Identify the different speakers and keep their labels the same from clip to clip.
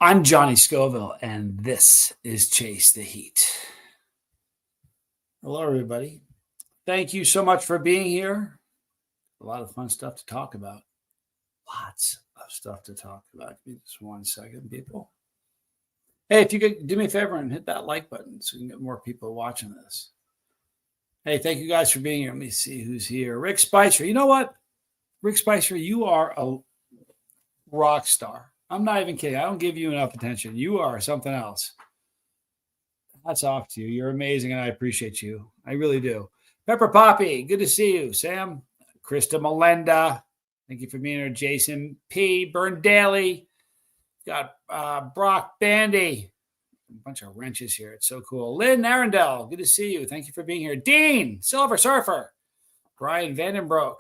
Speaker 1: I'm Johnny Scoville, and this is Chase the Heat. Hello, everybody. Thank you so much for being here. A lot of fun stuff to talk about. Lots of stuff to talk about. Give me just 1 second, people. Hey, if you could do me a favor and hit that like button so we can get more people watching this. Hey, thank you guys for being here. Let me see who's here. Rick Spicer. You know what? Rick Spicer, you are a rock star. I'm not even kidding. I don't give you enough attention. You are something else. Hats off to you. You're amazing, and I appreciate you. I really do. Pepper Poppy, good to see you. Sam, Krista Melinda, thank you for being here. Jason P. Burn Daly, got Brock Bandy. A bunch of wrenches here. It's so cool. Lynn Arundel, good to see you. Thank you for being here. Dean, Silver Surfer. Brian Vandenbroek,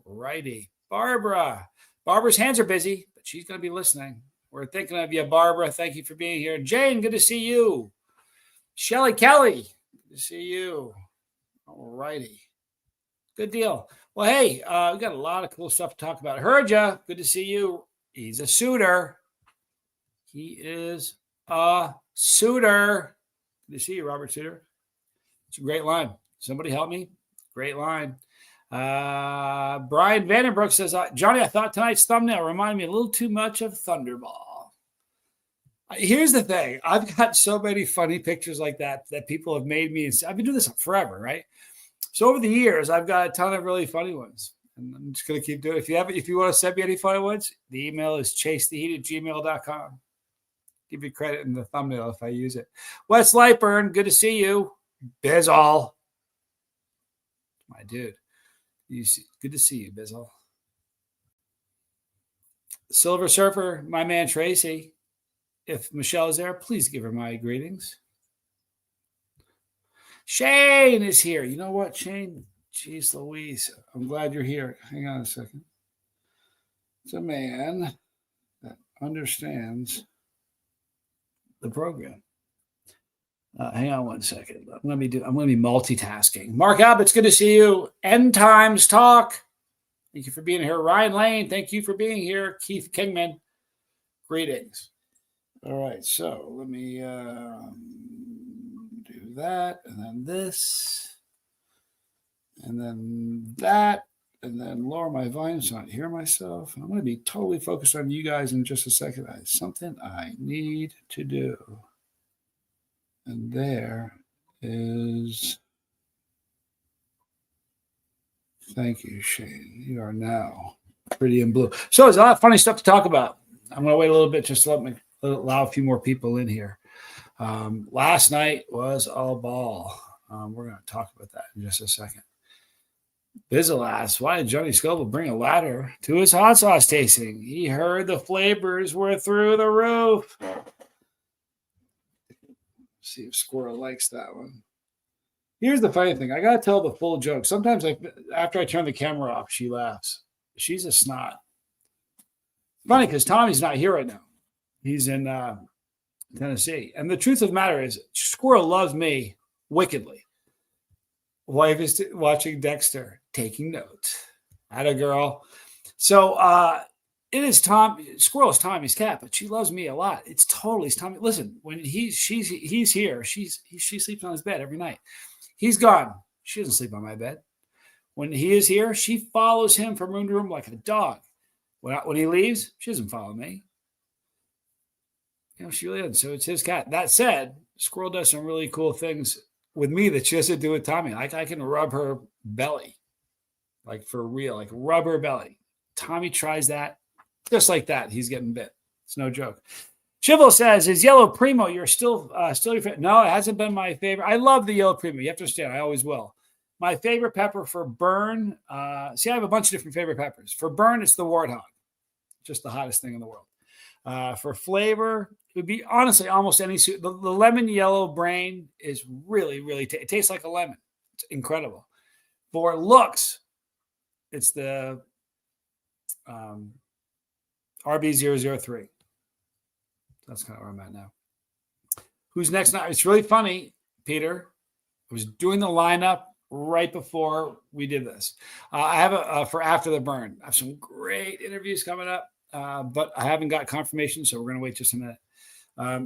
Speaker 1: righty. Barbara's hands are busy, but she's going to be listening. We're thinking of you, Barbara. Thank you for being here. Jane, good to see you. Shelly Kelly, good to see you. All righty. Good deal. Well, hey, we got a lot of cool stuff to talk about. Heard ya. Good to see you. He's a suitor. He is a suitor. Good to see you, Robert Suitor. It's a great line. Somebody help me. Great line. Brian Vandenbroek says, Johnny, I thought tonight's thumbnail reminded me a little too much of Thunderball. Here's the thing. I've got so many funny pictures like that people have made me. I've been doing this forever, right? So over the years, I've got a ton of really funny ones. And I'm just going to keep doing it. If you want to send me any funny ones, the email is chasetheheat@gmail.com. Give you credit in the thumbnail if I use it. Wes Lightburn, good to see you. Bizzle. My dude. Good to see you, Bizzle. Silver Surfer, my man Tracy. If Michelle is there, please give her my greetings. Shane is here. You know what, Shane? Jeez Louise. I'm glad you're here. Hang on a second. It's a man that understands the program. Hang on 1 second. I'm going to be multitasking. Mark Abbott's good to see you. End Times Talk. Thank you for being here. Ryan Lane, thank you for being here. Keith Kingman, greetings. All right, so let me do that, and then this, and then that, and then lower my volume so I don't hear myself. I'm going to be totally focused on you guys in just a second. It's something I need to do. And there is, thank you, Shane. You are now pretty in blue. So there's a lot of funny stuff to talk about. I'm going to wait a little bit just to allow a few more people in here. Last night was a ball. We're going to talk about that in just a second. Bizzle asks, why did Johnny Scoville bring a ladder to his hot sauce tasting? He heard the flavors were through the roof. See if Squirrel likes that one. Here's the funny thing. I got to tell the full joke. Sometimes after I turn the camera off, she laughs. She's a snot. Funny because Tommy's not here right now. He's in Tennessee. And the truth of the matter is, Squirrel loves me wickedly. Wife is watching Dexter, taking notes. Atta girl. So it is Squirrel is Tommy's cat, but she loves me a lot. It's totally Tommy. Listen, when he's here, she sleeps on his bed every night. He's gone. She doesn't sleep on my bed. When he is here, she follows him from room to room like a dog. When he leaves, she doesn't follow me. You know, she really doesn't. So it's his cat. That said, Squirrel does some really cool things with me that she doesn't do with Tommy. Like I can rub her belly, like for real, like rub her belly. Tommy tries that. Just like that, he's getting bit. It's no joke. Chival says, is Yellow Primo you're still your favorite? No, it hasn't been my favorite. I love the Yellow Primo. You have to understand, I always will. My favorite pepper for burn, I have a bunch of different favorite peppers. For burn, it's the Warthog. Just the hottest thing in the world. For flavor, it would be honestly almost any soup. The lemon yellow brain is really, really, it tastes like a lemon. It's incredible. For looks, it's the RB003. That's kind of where I'm at now. Who's next now? It's really funny, Peter. I was doing the lineup right before we did this. I have for After the Burn. I have some great interviews coming up. but I haven't got confirmation, so we're going to wait just a minute.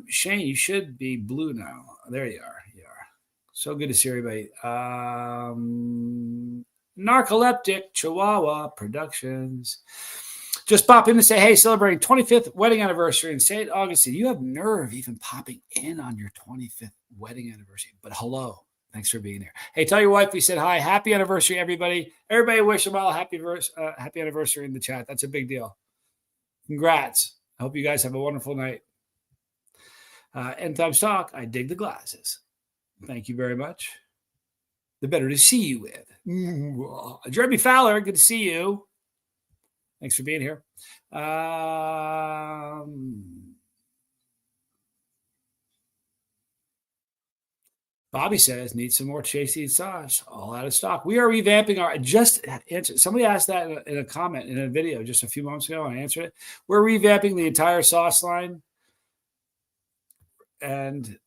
Speaker 1: Shane, you should be blue now. There you are. You are. So good to see everybody. Narcoleptic Chihuahua Productions. Just pop in to say, hey, celebrating 25th wedding anniversary in St. Augustine. You have nerve even popping in on your 25th wedding anniversary. But hello. Thanks for being here. Hey, tell your wife we said hi. Happy anniversary, everybody. Everybody wish them all happy anniversary in the chat. That's a big deal. Congrats. I hope you guys have a wonderful night. End Times Talk. I dig the glasses. Thank you very much. The better to see you with. Jeremy Fowler, good to see you. Thanks for being here. Bobby says, need some more Chasey sauce. All out of stock. We are revamping our, just answer. Somebody asked that in a comment in a video just a few moments ago, and I answered it. We're revamping the entire sauce line. And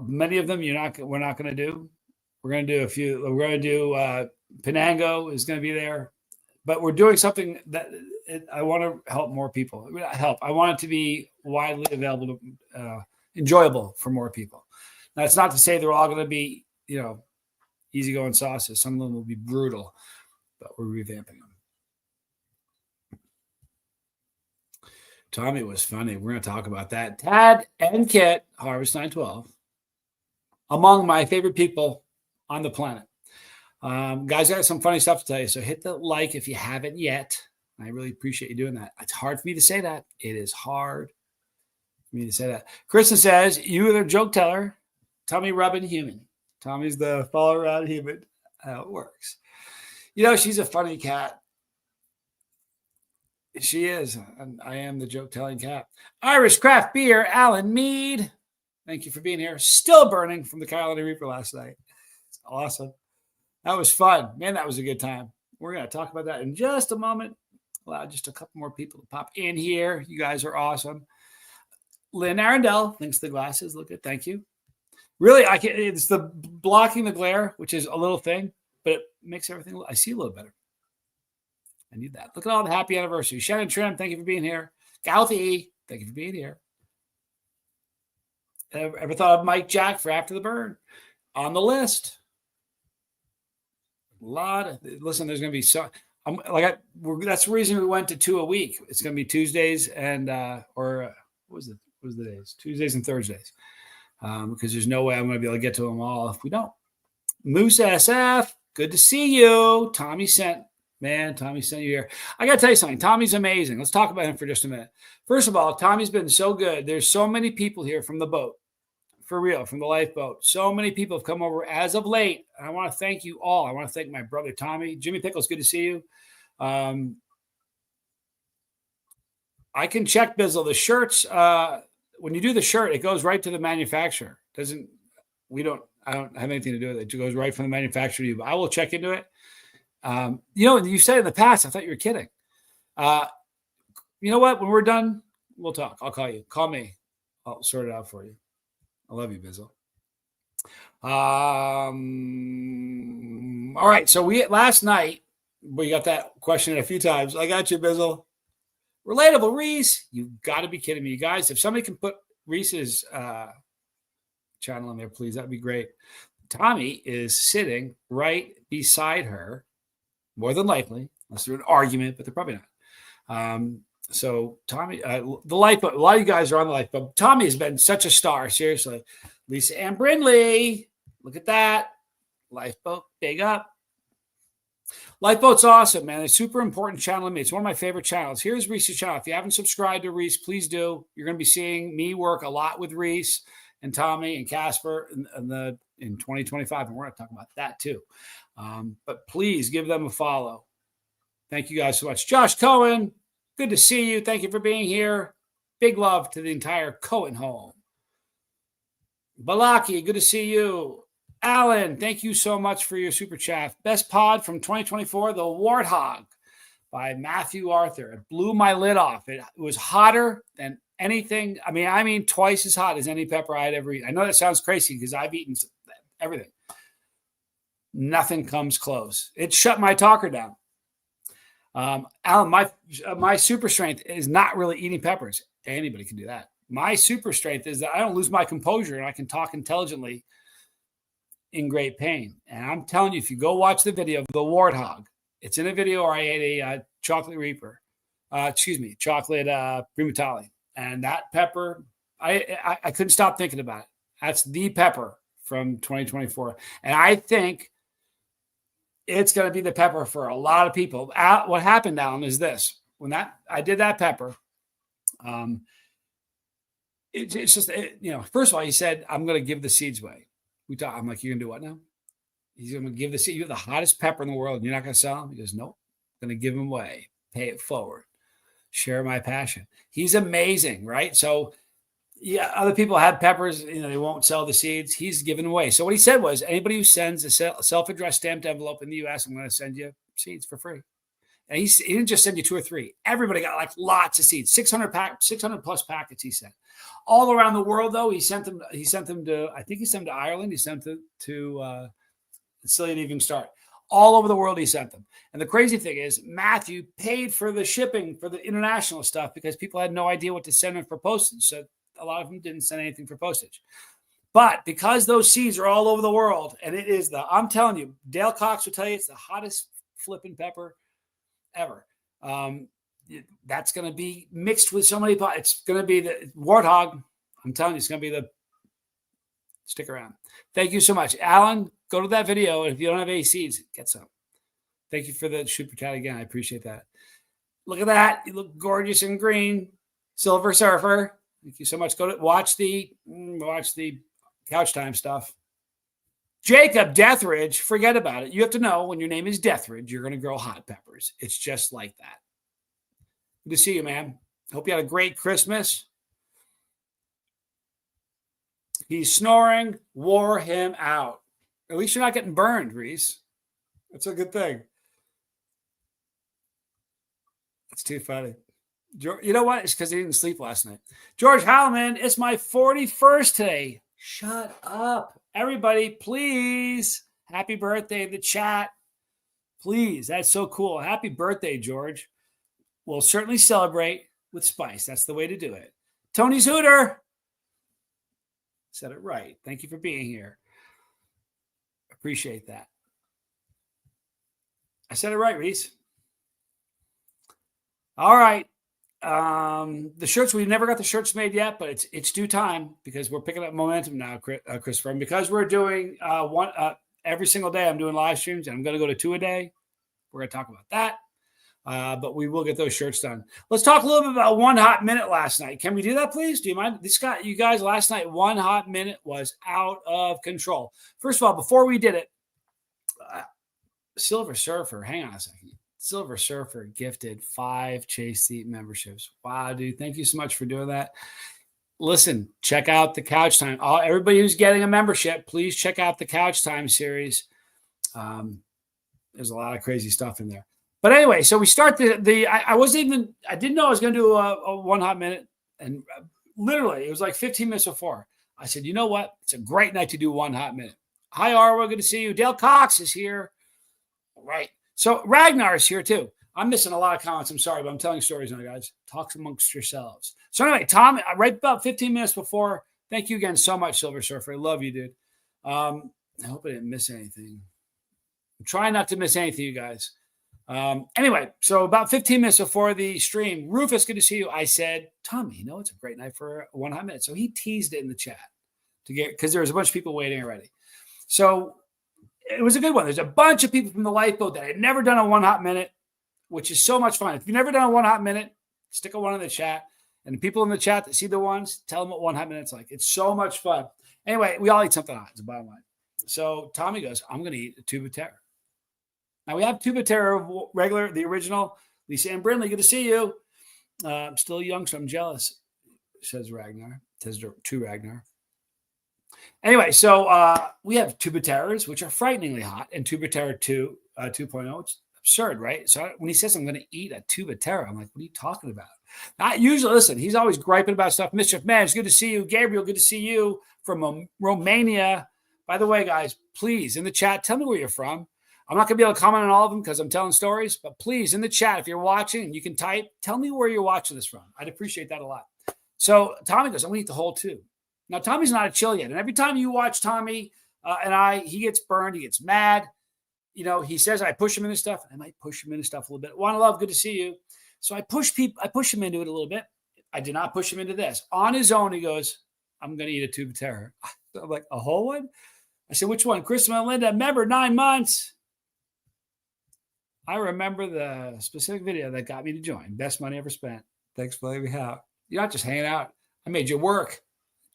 Speaker 1: many of them we're not going to do. We're going to do a few. We're going to do Penango is going to be there. But we're doing something that I want to help more people. I want it to be widely available, enjoyable for more people. Now, it's not to say they're all going to be, easygoing sauces. Some of them will be brutal, but we're revamping them. Tommy was funny. We're going to talk about that. Tad and Kit, Harvest 912, among my favorite people on the planet. Guys, I got some funny stuff to tell you. So hit the like if you haven't yet. I really appreciate you doing that. It's hard for me to say that. It is hard for me to say that. Kristen says, you are the joke teller. Tommy rubbing human. Tommy's the follow around human. How it works. She's a funny cat. She is. And I am the joke telling cat. Irish craft beer, Alan Mead. Thank you for being here. Still burning from the Carolina Reaper last night. It's awesome. That was fun. Man, that was a good time. We're going to talk about that in just a moment. Allow just a couple more people to pop in here. You guys are awesome. Lynn Arundel thinks the glasses look good. Thank you. Really, it's the blocking the glare, which is a little thing, but it makes everything, I see a little better. I need that. Look at all the happy anniversary. Shannon Trim, thank you for being here. Galthy, thank you for being here. Ever thought of Mike Jack for After the Burn? On the list. Listen, there's going to be that's the reason we went to 2 a week. It's going to be Tuesdays and what was the days? Tuesdays and Thursdays, because there's no way I'm going to be able to get to them all if we don't. Moose SF, good to see you. Tommy sent you here. I got to tell you something. Tommy's amazing. Let's talk about him for just a minute. First of all, Tommy's been so good. There's so many people here from the boat. For real, from the Lifeboat. So many people have come over as of late. I want to thank you all. I want to thank my brother, Tommy. Jimmy Pickles, good to see you. I can check, Bizzle. The shirts, when you do the shirt, it goes right to the manufacturer. I don't have anything to do with it. It goes right from the manufacturer to you. But I will check into it. You said in the past, I thought you were kidding. You know what? When we're done, we'll talk. I'll call you. Call me. I'll sort it out for you. I love you, Bizzle. All right. So last night, we got that question a few times. I got you, Bizzle. Relatable Reese. You got to be kidding me. You guys, if somebody can put Reese's channel in there, please, that'd be great. Tommy is sitting right beside her, more than likely, unless they're an argument, but they're probably not. So Tommy, the Lifeboat, a lot of you guys are on the Lifeboat. Tommy has been such a star, seriously. Lisa Ann Brindley, look at that. Lifeboat, big up. Lifeboat's awesome, man. It's a super important channel to me. It's one of my favorite channels. Here's Reese's channel. If you haven't subscribed to Reese, please do. You're going to be seeing me work a lot with Reese and Tommy and Casper in 2025, and we're going to talk about that too. But please give them a follow. Thank you guys so much. Josh Cohen, good to see you. Thank you for being here. Big love to the entire Cohen home. Balaki, good to see you. Alan, thank you so much for your super chat. Best pod from 2024, The Warthog by Matthew Arthur. It blew my lid off. It was hotter than anything. I mean, twice as hot as any pepper I'd ever eaten. I know that sounds crazy because I've eaten everything. Nothing comes close. It shut my talker down. Alan, my super strength is not really eating peppers. Anybody can do that. My super strength is that I don't lose my composure and I can talk intelligently in great pain. And I'm telling you, if you go watch the video of the warthog, it's in a video where I ate a chocolate reaper, chocolate primatale. And that pepper, I couldn't stop thinking about it. That's the pepper from 2024. And I think it's going to be the pepper for a lot of people. What happened, Alan, is this. When I did that pepper, it's just, first of all, he said, I'm going to give the seeds away. I'm like, you're going to do what now? He's going to give the seed. You have the hottest pepper in the world. And you're not going to sell them? He goes, nope. I'm going to give them away. Pay it forward. Share my passion. He's amazing, right? So, yeah, other people had peppers. They won't sell the seeds. He's giving away. So what he said was, anybody who sends a self-addressed stamped envelope in the U.S., I'm going to send you seeds for free. And he didn't just send you 2 or 3. Everybody got like lots of seeds, 600 plus packets he sent. All around the world, though, he sent them to, I think he sent them to Ireland. He sent them to Silly to even start. All over the world, he sent them. And the crazy thing is, Matthew paid for the shipping for the international stuff because people had no idea what to send him for postage. So a lot of them didn't send anything for postage. But because those seeds are all over the world, and it is I'm telling you, Dale Cox will tell you it's the hottest flipping pepper ever. That's going to be mixed with so many. It's going to be the warthog. I'm telling you, it's going to be the. Stick around. Thank you so much, Alan. Go to that video, and if you don't have any seeds, get some. Thank you for the super chat again. I appreciate that. Look at that. You look gorgeous in green. Silver Surfer. Thank you so much. Go to watch the couch time stuff. Jacob Deathridge, forget about it. You have to know when your name is Deathridge, you're going to grow hot peppers. It's just like that. Good to see you, man. Hope you had a great Christmas. He's snoring. Wore him out. At least you're not getting burned, Reese. That's a good thing. That's too funny. You know what? It's because he didn't sleep last night. George Halliman, it's my 41st today. Shut up. Everybody, please. Happy birthday in the chat. Please. That's so cool. Happy birthday, George. We'll certainly celebrate with spice. That's the way to do it. Tony's Hooter. Said it right. Thank you for being here. Appreciate that. I said it right, Reese. All right. The shirts, we've never got the shirts made yet, but it's due time because we're picking up momentum now, Christopher. And because we're doing one every single day, I'm doing live streams, and I'm going to go to 2 a day. We're going to talk about that. But we will get those shirts done. Let's talk a little bit about One Hot Minute last night. Can we do that, please? Do you mind? You guys, last night, One Hot Minute was out of control. First of all, before we did it, Silver Surfer, hang on a second. Silver Surfer gifted 5 Chase Seat memberships. Wow, dude. Thank you so much for doing that. Listen, check out the Couch Time. Everybody who's getting a membership, please check out the Couch Time series. There's a lot of crazy stuff in there. But anyway, so we start I didn't know I was going to do a One Hot Minute. And literally, it was like 15 minutes before. I said, you know what? It's a great night to do One Hot Minute. Hi, Arwa. Good to see you. Dale Cox is here. All right. So Ragnar is here too. I'm missing a lot of comments. I'm sorry, but I'm telling stories now, guys. Talk amongst yourselves. So anyway, Tom, right about 15 minutes before, thank you again so much, Silver Surfer. I love you, dude. I hope I didn't miss anything. I'm trying not to miss anything, you guys. Anyway, so about 15 minutes before the stream, Rufus, good to see you. I said, Tommy, it's a great night for One Hot Minute. So he teased it in the chat because there was a bunch of people waiting already. So it was a good one. There's a bunch of people from the Lifeboat that had never done a One Hot Minute, which is so much fun. If you've never done a One Hot Minute, stick a one in the chat. And the people in the chat that see the ones, tell them what One Hot Minute's like. It's so much fun. Anyway, we all eat something hot. It's the bottom line. So Tommy goes, I'm going to eat a tube of terror. Now we have tube of terror, regular, the original. Lisa Ann Brindley, good to see you. I'm still young, so I'm jealous, says Ragnar. Says to Ragnar. Anyway, so we have tuba terrors, which are frighteningly hot, and tuba terror 2.0. It's absurd, right? So when he says I'm going to eat a tuba terror, I'm like, what are you talking about? Not usually. Listen, he's always griping about stuff. Mischief Man, it's good to see you. Gabriel, good to see you from Romania. By the way, guys, please in the chat, tell me where you're from. I'm not going to be able to comment on all of them because I'm telling stories, but please, in the chat, if you're watching and you can type, tell me where you're watching this from. I'd appreciate that a lot. So Tommy goes, I'm going to eat the whole tube. Now, Tommy's not a chill yet. And every time you watch Tommy he gets burned, he gets mad. He says, I push him into stuff. I might push him into stuff a little bit. Wanna Love, good to see you. So I push him into it a little bit. I did not push him into this. On his own, he goes, I'm going to eat a tube of terror. I'm like, a whole one? I said, which one? Chris and Melinda, remember 9 months. I remember the specific video that got me to join. Best money ever spent. Thanks for letting me out. You're not just hanging out. I made you work.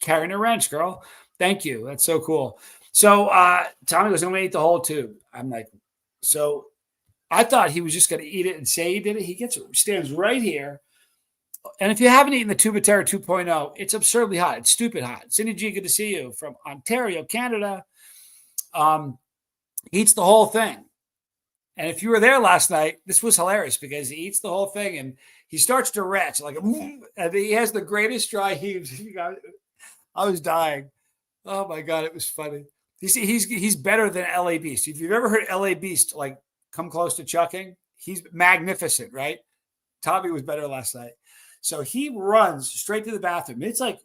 Speaker 1: Carrying a wrench, girl. Thank you. That's so cool. So Tommy goes, I'm going to eat the whole tube. I'm like, so I thought he was just going to eat it and say he did it. He stands right here. And if you haven't eaten the Tube of Terror 2.0, it's absurdly hot. It's stupid hot. Cindy G, good to see you from Ontario, Canada. Eats the whole thing. And if you were there last night, this was hilarious because he eats the whole thing and he starts to retch like, and he has the greatest dry heaves. I was dying. Oh my God, it was funny. You see, he's better than LA Beast. If you've ever heard LA Beast like come close to chucking, he's magnificent, right? Tommy was better last night. So he runs straight to the bathroom. It's like,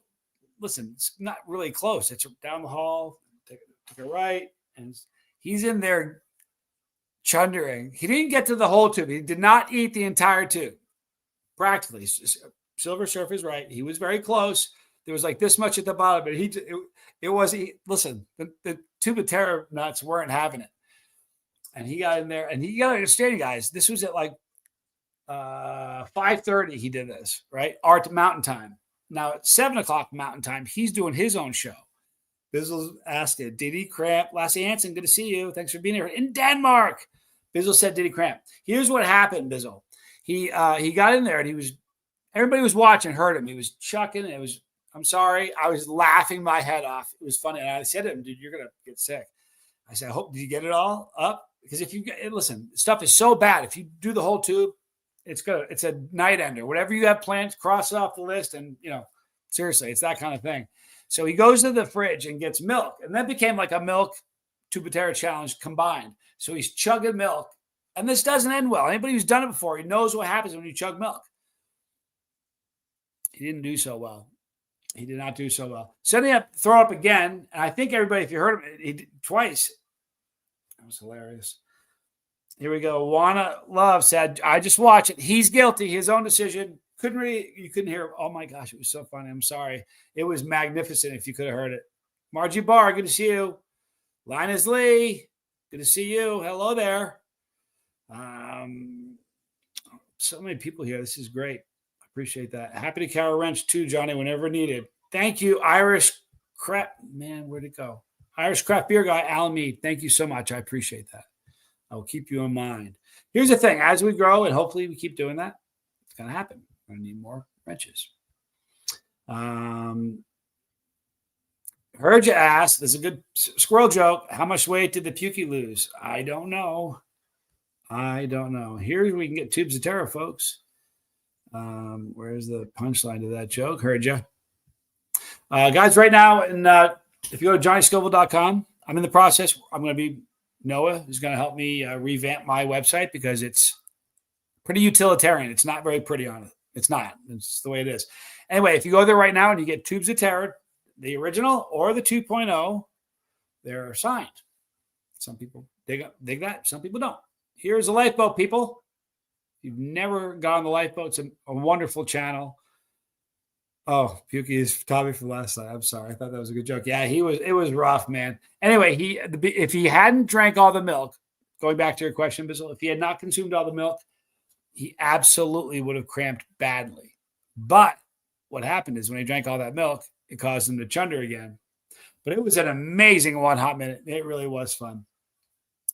Speaker 1: listen, it's not really close. It's down the hall, take a right, and he's in there chundering. He didn't get to the whole tube. He did not eat the entire tube. Practically, Silver Surf is right. He was very close. There was like this much at the bottom, but listen, the Tube of Terror nuts weren't having it. And he got in there, and you got to understand, guys, this was at like 5:30 he did this, right? Art Mountain Time. Now at 7 o'clock Mountain Time, he's doing his own show. Bizzle asked it. Did he cramp? Lassie Hansen, good to see you. Thanks for being here. In Denmark. Bizzle said, did he cramp? Here's what happened, Bizzle. He got in there and everybody was watching, heard him. He was chucking. I'm sorry. I was laughing my head off. It was funny. And I said to him, dude, you're going to get sick. I said, did you get it all up? Because listen, stuff is so bad. If you do the whole tube, it's a night ender. Whatever you have planned, cross it off the list. And, seriously, it's that kind of thing. So he goes to the fridge and gets milk. And that became like a milk Tube of Terror challenge combined. So he's chugging milk. And this doesn't end well. Anybody who's done it before, he knows what happens when you chug milk. He didn't do so well. He did not do so well. Setting up, throw up again. And I think everybody, if you heard him, he did twice. That was hilarious. Here we go. Wanna Love said, I just watch it. He's guilty. His own decision. You couldn't hear. Oh my gosh, it was so funny. I'm sorry. It was magnificent if you could have heard it. Margie Barr, good to see you. Linus Lee, good to see you. Hello there. So many people here. This is great. I appreciate that. Happy to carry a wrench too, Johnny, whenever needed. Thank you, Irish Crap. Man, where'd it go? Irish Craft Beer Guy, Alan Mead. Thank you so much. I appreciate that. I will keep you in mind. Here's the thing. As we grow, and hopefully we keep doing that, it's going to happen. We're going to need more wrenches. Heard you ask. This is a good squirrel joke. How much weight did the Pukey lose? I don't know. Here we can get Tubes of Terror, folks. Where's the punchline to that joke? Heard you. Guys, right now, if you go to johnnyscoville.com, I'm in the process. Noah is going to help me revamp my website because it's pretty utilitarian. It's not very pretty on it. It's not. It's the way it is. Anyway, if you go there right now and you get Tubes of Terror, the original or the 2.0, they're signed. Some people dig that. Some people don't. Here's a Lifeboat, people. If you've never gone on the Lifeboat, it's a wonderful channel. Oh, Pukey is Tommy from last night. I'm sorry. I thought that was a good joke. Yeah, it was rough, man. Anyway, if he hadn't drank all the milk, going back to your question, Bizzle, if he had not consumed all the milk, he absolutely would have cramped badly. But what happened is when he drank all that milk, it caused him to chunder again. But it was an amazing 1 hot minute. It really was fun.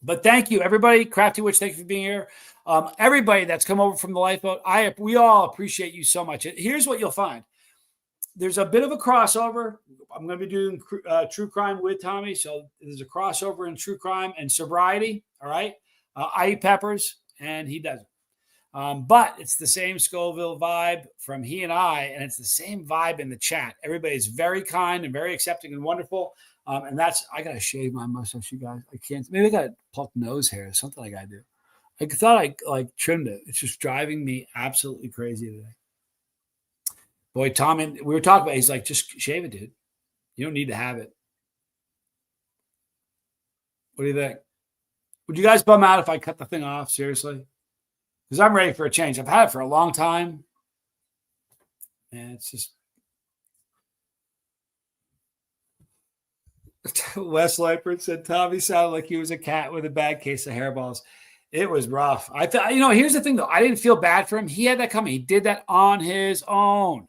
Speaker 1: But thank you, everybody. Crafty Witch, thank you for being here. Everybody that's come over from the Lifeboat, we all appreciate you so much. Here's what you'll find. There's a bit of a crossover. I'm going to be doing True Crime with Tommy. So there's a crossover in True Crime and Sobriety. All right. I eat peppers and he doesn't. But it's the same Scoville vibe from he and I, and it's the same vibe in the chat. Everybody's very kind and very accepting and wonderful. And that's, I got to shave my mustache, you guys. I can't, maybe I got to pluck nose hair, something I got to do. I thought I like trimmed it. It's just driving me absolutely crazy today. Boy, Tom, and we were talking about, he's like, just shave it, dude. You don't need to have it. What do you think? Would you guys bum out if I cut the thing off? Seriously? Because I'm ready for a change. I've had it for a long time. And it's just. Wes Leipert said Tommy sounded like he was a cat with a bad case of hairballs. It was rough. I thought, here's the thing though. I didn't feel bad for him. He had that coming. He did that on his own.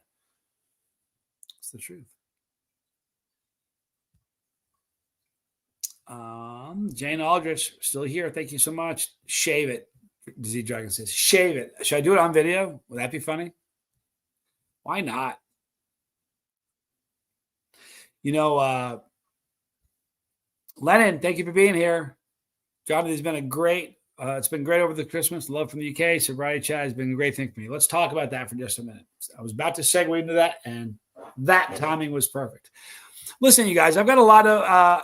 Speaker 1: It's the truth. Jane Aldrich, still here. Thank you so much. Shave it. Z Dragon says, shave it. Should I do it on video? Would that be funny? Why not? Lennon, thank you for being here. John, it's been it's been great over the Christmas. Love from the UK. Sobriety chat has been a great thing for me. Let's talk about that for just a minute. I was about to segue into that, and that timing was perfect. Listen, you guys, I've got a lot of,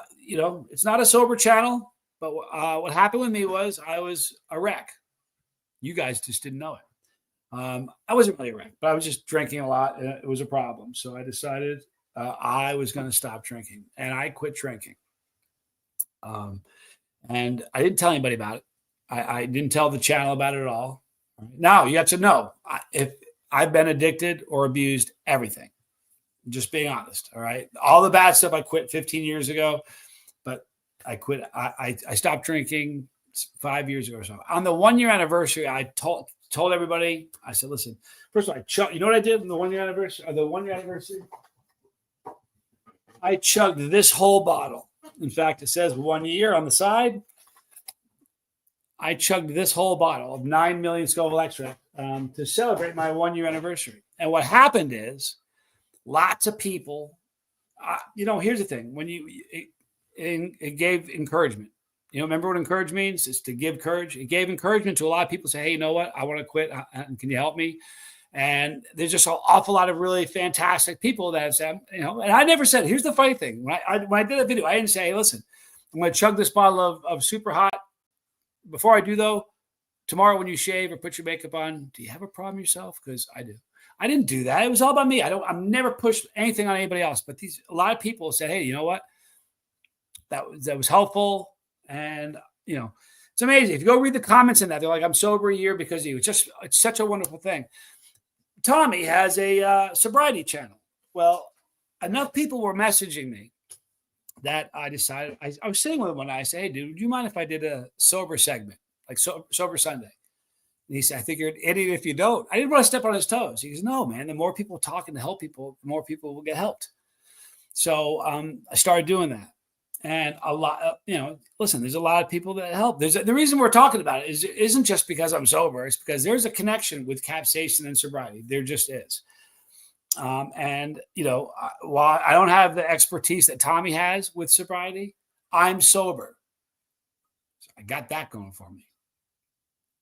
Speaker 1: it's not a sober channel, but what happened with me was I was a wreck. You guys just didn't know it. I wasn't really a wreck, but I was just drinking a lot, and it was a problem. So I decided I was going to stop drinking, and I quit drinking. And I didn't tell anybody about it. I didn't tell the channel about it at all. Now you got to know if I've been addicted or abused everything. Just being honest. All right. All the bad stuff I quit 15 years ago, but I quit. I stopped drinking 5 years ago or so. On the 1 year anniversary, I told everybody, I said, listen, first of all, you know what I did on the 1 year anniversary? I chugged this whole bottle. In fact, it says 1 year on the side. I chugged this whole bottle of 9 million Scoville extract to celebrate my 1 year anniversary. And what happened is lots of people, here's the thing. When it gave encouragement. Remember what encourage means? It's to give courage. It gave encouragement to a lot of people. Say, hey, you know what? I want to quit. Can you help me? And there's just an awful lot of really fantastic people that have said, and I never said, here's the funny thing. When I did that video, I didn't say, hey, listen, I'm going to chug this bottle of super hot. Before I do, though, tomorrow when you shave or put your makeup on, do you have a problem yourself? Because I do. I didn't do that. It was all about me. I've never pushed anything on anybody else. But a lot of people said, hey, you know what? That was helpful. And, it's amazing. If you go read the comments in that, they're like, I'm sober a year because of you. It's such a wonderful thing. Tommy has a sobriety channel. Well, enough people were messaging me that I decided, I was sitting with him one night. I said, hey, dude, would you mind if I did a sober segment, like Sober Sunday? And he said, I think you're an idiot if you don't. I didn't want to step on his toes. He goes, no, man, the more people talking to help people, the more people will get helped. So I started doing that. And a lot, listen, there's a lot of people that help. The reason we're talking about it isn't just because I'm sober. It's because there's a connection with capsaicin and sobriety. There just is. While I don't have the expertise that Tommy has with sobriety, I'm sober. So I got that going for me,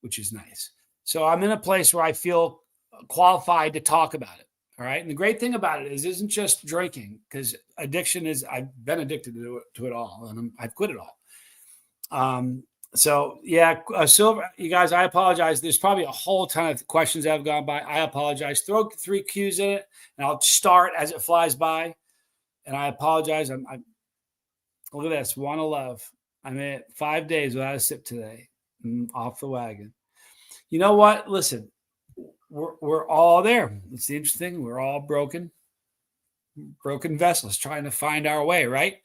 Speaker 1: which is nice. So I'm in a place where I feel qualified to talk about it. All right. And the great thing about it isn't just drinking, because addiction I've been addicted to it all, and I've quit it all. So yeah, Silver, you guys, I apologize. There's probably a whole ton of questions that have gone by. I apologize. Throw 3 Qs in it, and I'll start as it flies by. And I apologize. I'm look at this. Wanna love. I'm at 5 days without a sip today. I'm off the wagon. You know what? Listen, we're all there. It's the interesting thing. We're all broken vessels trying to find our way, right?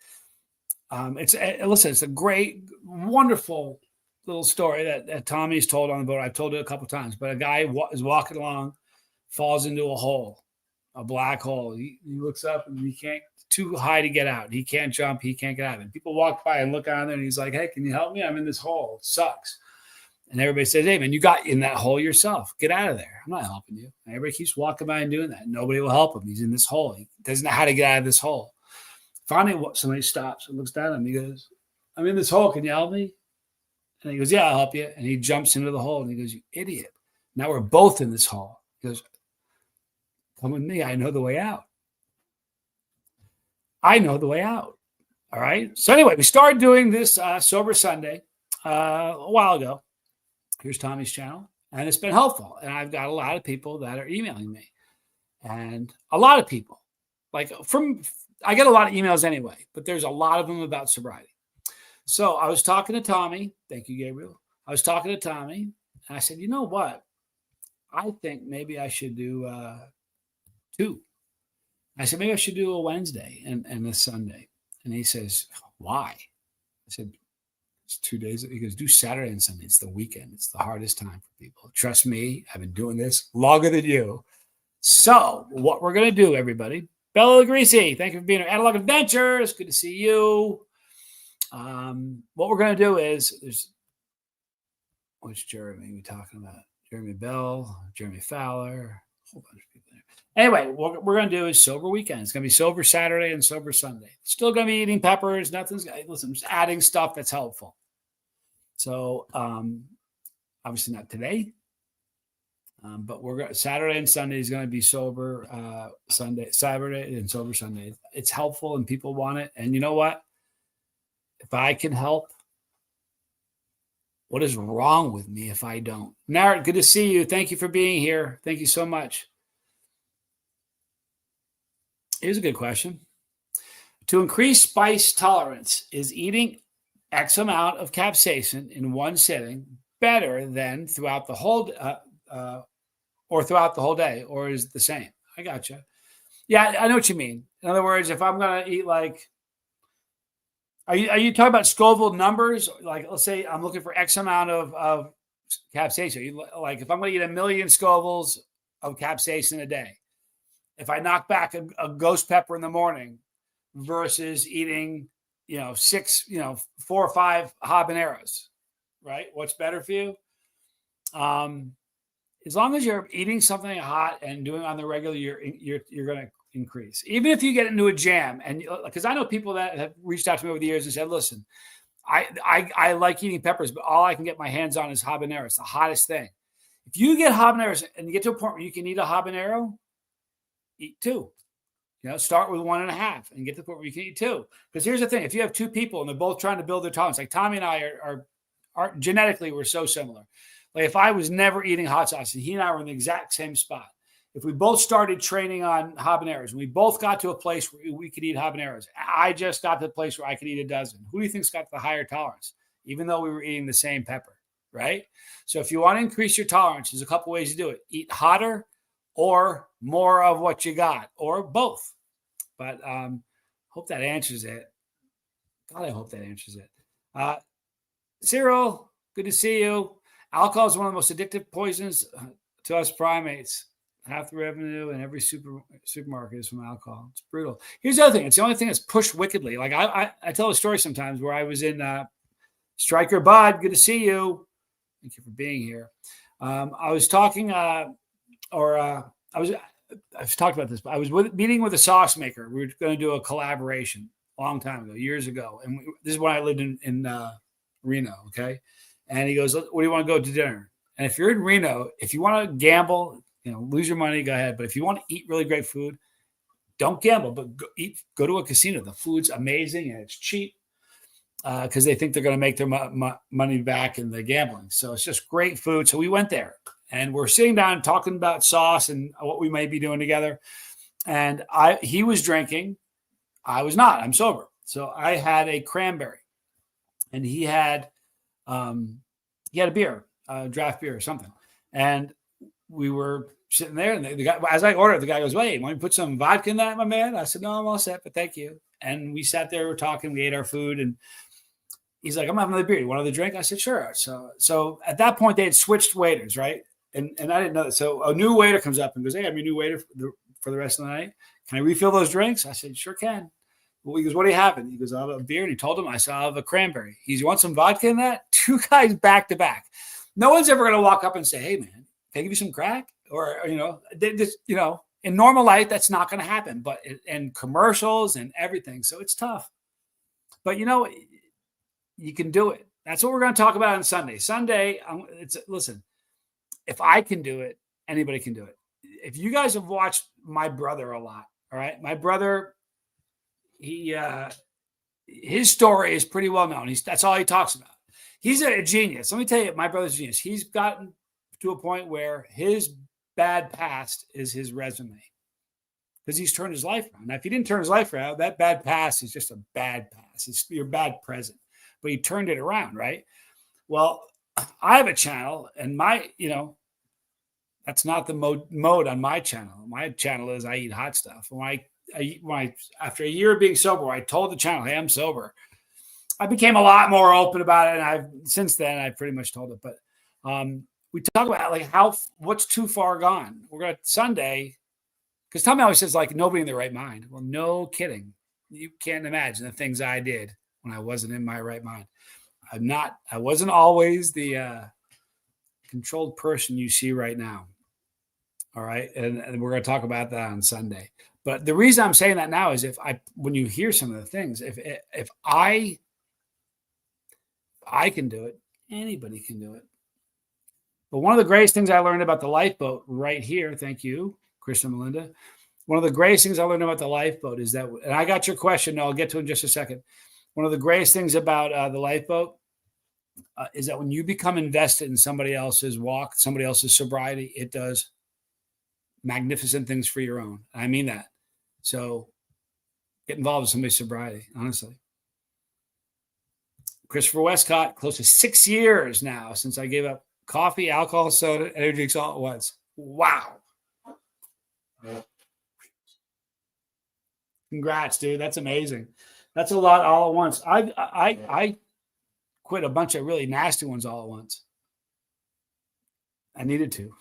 Speaker 1: It's a great, wonderful little story that Tommy's told on the boat. I've told it a couple of times, but a guy is walking along, falls into a hole, a black hole. He looks up and he can't, too high to get out. He can't jump. He can't get out of it. People walk by and look on there and he's like, hey, can you help me? I'm in this hole. It sucks. And everybody says, hey, man, you got in that hole yourself. Get out of there. I'm not helping you. And everybody keeps walking by and doing that. Nobody will help him. He's in this hole. He doesn't know how to get out of this hole. Finally, somebody stops and looks down at him. He goes, I'm in this hole. Can you help me? And he goes, yeah, I'll help you. And he jumps into the hole. And he goes, you idiot. Now we're both in this hole. He goes, come with me. I know the way out. I know the way out. All right. So anyway, we started doing this Sober Sunday a while ago. Here's Tommy's channel, and it's been helpful. And I've got a lot of people that are emailing me, and a lot of people, I get a lot of emails anyway, but there's a lot of them about sobriety. So I was talking to Tommy. Thank you, Gabriel. I was talking to Tommy, and I said, you know what? I think maybe I should do 2. I said, maybe I should do a Wednesday and a Sunday. And he says, why? I said, it's 2 days. He goes, do Saturday and Sunday. It's the weekend. It's the hardest time for people. Trust me, I've been doing this longer than you. So what we're going to do, everybody, Bella Greasy, thank you for being here. Analog Adventures, good to see you. What we're going to do is, which Jeremy are we talking about? Jeremy Bell, Jeremy Fowler, a whole bunch of people there. Anyway, what we're going to do is Sober Weekend. It's going to be Sober Saturday and Sober Sunday. Still going to be eating peppers. Listen, just adding stuff that's helpful. So obviously not today, but Saturday and Sunday is going to be Sober Saturday and Sober Sunday. It's helpful and people want it. And you know what? If I can help, what is wrong with me if I don't? Narrett, good to see you. Thank you for being here. Thank you so much. Here's a good question. To increase spice tolerance, is eating X amount of capsaicin in one sitting better than throughout the whole day, or is it the same? I gotcha. Yeah, I know what you mean. In other words, if I'm going to eat are you talking about Scoville numbers? Like, let's say I'm looking for X amount of capsaicin. Like, if I'm going to eat 1 million Scovilles of capsaicin a day, if I knock back a ghost pepper in the morning versus eating, 4 or 5 habaneros, right? What's better for you? As long as you're eating something hot and doing it on the regular, you're going to increase. Even if you get into a jam, and because I know people that have reached out to me over the years and said, listen, I like eating peppers, but all I can get my hands on is habanero. It's the hottest thing. If you get habaneros and you get to a point where you can eat a habanero, eat 2. Start with 1.5 and get to the point where you can eat 2. Because here's the thing: if you have 2 people and they're both trying to build their tolerance, like Tommy and I are genetically, we're so similar. Like if I was never eating hot sauce and he and I were in the exact same spot, if we both started training on habaneros and we both got to a place where we could eat habaneros, I just got to the place where I could eat a dozen. Who do you think's got the higher tolerance? Even though we were eating the same pepper, right? So if you want to increase your tolerance, there's a couple ways to do it. Eat hotter or more of what you got, or both. But hope that answers it. God, I hope that answers it. Cyril, good to see you. Alcohol is one of the most addictive poisons to us primates. Half the revenue in every supermarket is from alcohol. It's brutal. Here's the other thing. It's the only thing that's pushed wickedly. Like I tell a story sometimes where I was in Striker Bud. Good to see you. Thank you for being here. I was talking, I've talked about this, but I was meeting with a sauce maker. We were going to do a collaboration a long time ago, years ago. And this is when I lived in Reno. Okay. And he goes, what do you want to go to dinner? And if you're in Reno, if you want to gamble, lose your money, go ahead. But if you want to eat really great food, don't gamble, but go to a casino. The food's amazing and it's cheap because they think they're going to make their money back in the gambling. So it's just great food. So we went there and we're sitting down talking about sauce and what we might be doing together. And he was drinking. I was not. I'm sober. So I had a cranberry and he had a beer, draft beer or something. And we were sitting there, and the guy, as I ordered, the guy goes, "Wait, want me to put some vodka in that, my man?" I said, "No, I'm all set, but thank you." And we sat there, we're talking, we ate our food, and he's like, "I'm having another beer. You want another drink?" I said, "Sure." So at that point, they had switched waiters, right? And I didn't know that. So a new waiter comes up and goes, "Hey, I'm your new waiter for the rest of the night. Can I refill those drinks?" I said, "Sure can." Well, he goes, "What do you have?" He goes, "I'll have a beer." And he told him, I said, "I'll have a cranberry." You want some vodka in that? 2 guys back to back. No one's ever going to walk up and say, "Hey, man, can I give you some crack?" Or, in normal life, that's not going to happen, but in commercials and everything. So it's tough, but you can do it. That's what we're going to talk about on Sunday. Listen, if I can do it, anybody can do it. If you guys have watched my brother a lot, all right, my brother, he his story is pretty well known. That's all he talks about. He's a genius. Let me tell you, my brother's a genius. He's gotten to a point where his bad past is his resume because he's turned his life around. Now, if he didn't turn his life around, that bad past is just a bad past. It's your bad present, but he turned it around, right? Well, I have a channel, and that's not the mode on my channel. My channel is I eat hot stuff. When I after a year of being sober, I told the channel, "Hey, I'm sober." I became a lot more open about it, and since then I pretty much told it. But we talk about like what's too far gone. We're going to Sunday because Tommy always says like nobody in their right mind. Well, no kidding. You can't imagine the things I did when I wasn't in my right mind. I wasn't always the controlled person you see right now. All right. And we're going to talk about that on Sunday. But the reason I'm saying that now is when you hear some of the things, if I can do it, anybody can do it. But one of the greatest things I learned about the Lifeboat right here, thank you, Chris and Melinda. One of the greatest things I learned about the Lifeboat is that, and I got your question, I'll get to it in just a second. One of the greatest things about the Lifeboat is that when you become invested in somebody else's walk, somebody else's sobriety, it does magnificent things for your own. I mean that. So get involved with somebody's sobriety, honestly. Christopher Westcott, close to 6 years now since I gave up coffee, alcohol, soda, energy drinks all at once. Wow. Congrats, dude. That's amazing. That's a lot all at once. I quit a bunch of really nasty ones all at once. I needed to.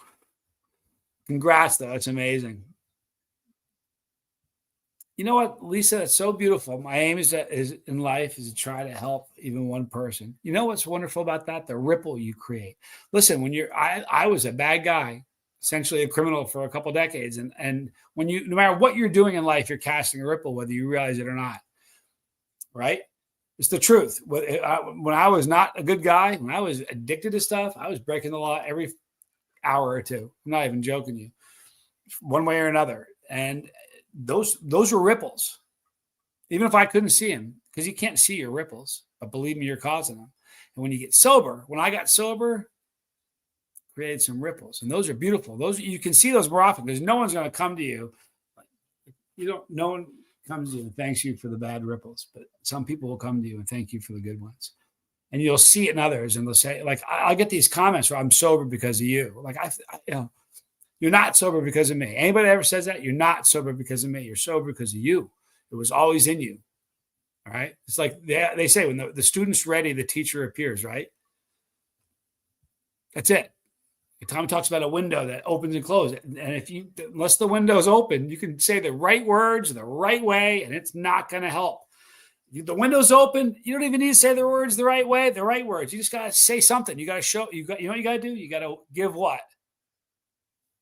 Speaker 1: Congrats, though. It's amazing. You know what, Lisa? That's so beautiful. My aim is in life is to try to help even one person. You know what's wonderful about that? The ripple you create. Listen, I was a bad guy, essentially a criminal for a couple of decades, and when no matter what you're doing in life, you're casting a ripple, whether you realize it or not. Right? It's the truth. When I was not a good guy, when I was addicted to stuff, I was breaking the law every hour or two. I'm not even joking you, one way or another. And those were ripples, even if I couldn't see them, because you can't see your ripples, but believe me, you're causing them. And when you get sober, when I got sober, created some ripples, and those are beautiful. Those you can see those more often because no one's going to come to you. No one comes to you and thanks you for the bad ripples, but some people will come to you and thank you for the good ones. And you'll see it in others, and they'll say, like, I get these comments where I'm sober because of you. Like, you're not sober because of me. Anybody ever says that? You're not sober because of me. You're sober because of you. It was always in you. All right. It's like they say when the student's ready, the teacher appears, right? That's it. Tom talks about a window that opens and closes. And unless the window's open, you can say the right words the right way, and it's not going to help. The window's open. You don't even need to say the words the right way, the right words. You just got to say something. You got to show, you know what you got to do? You got to give what?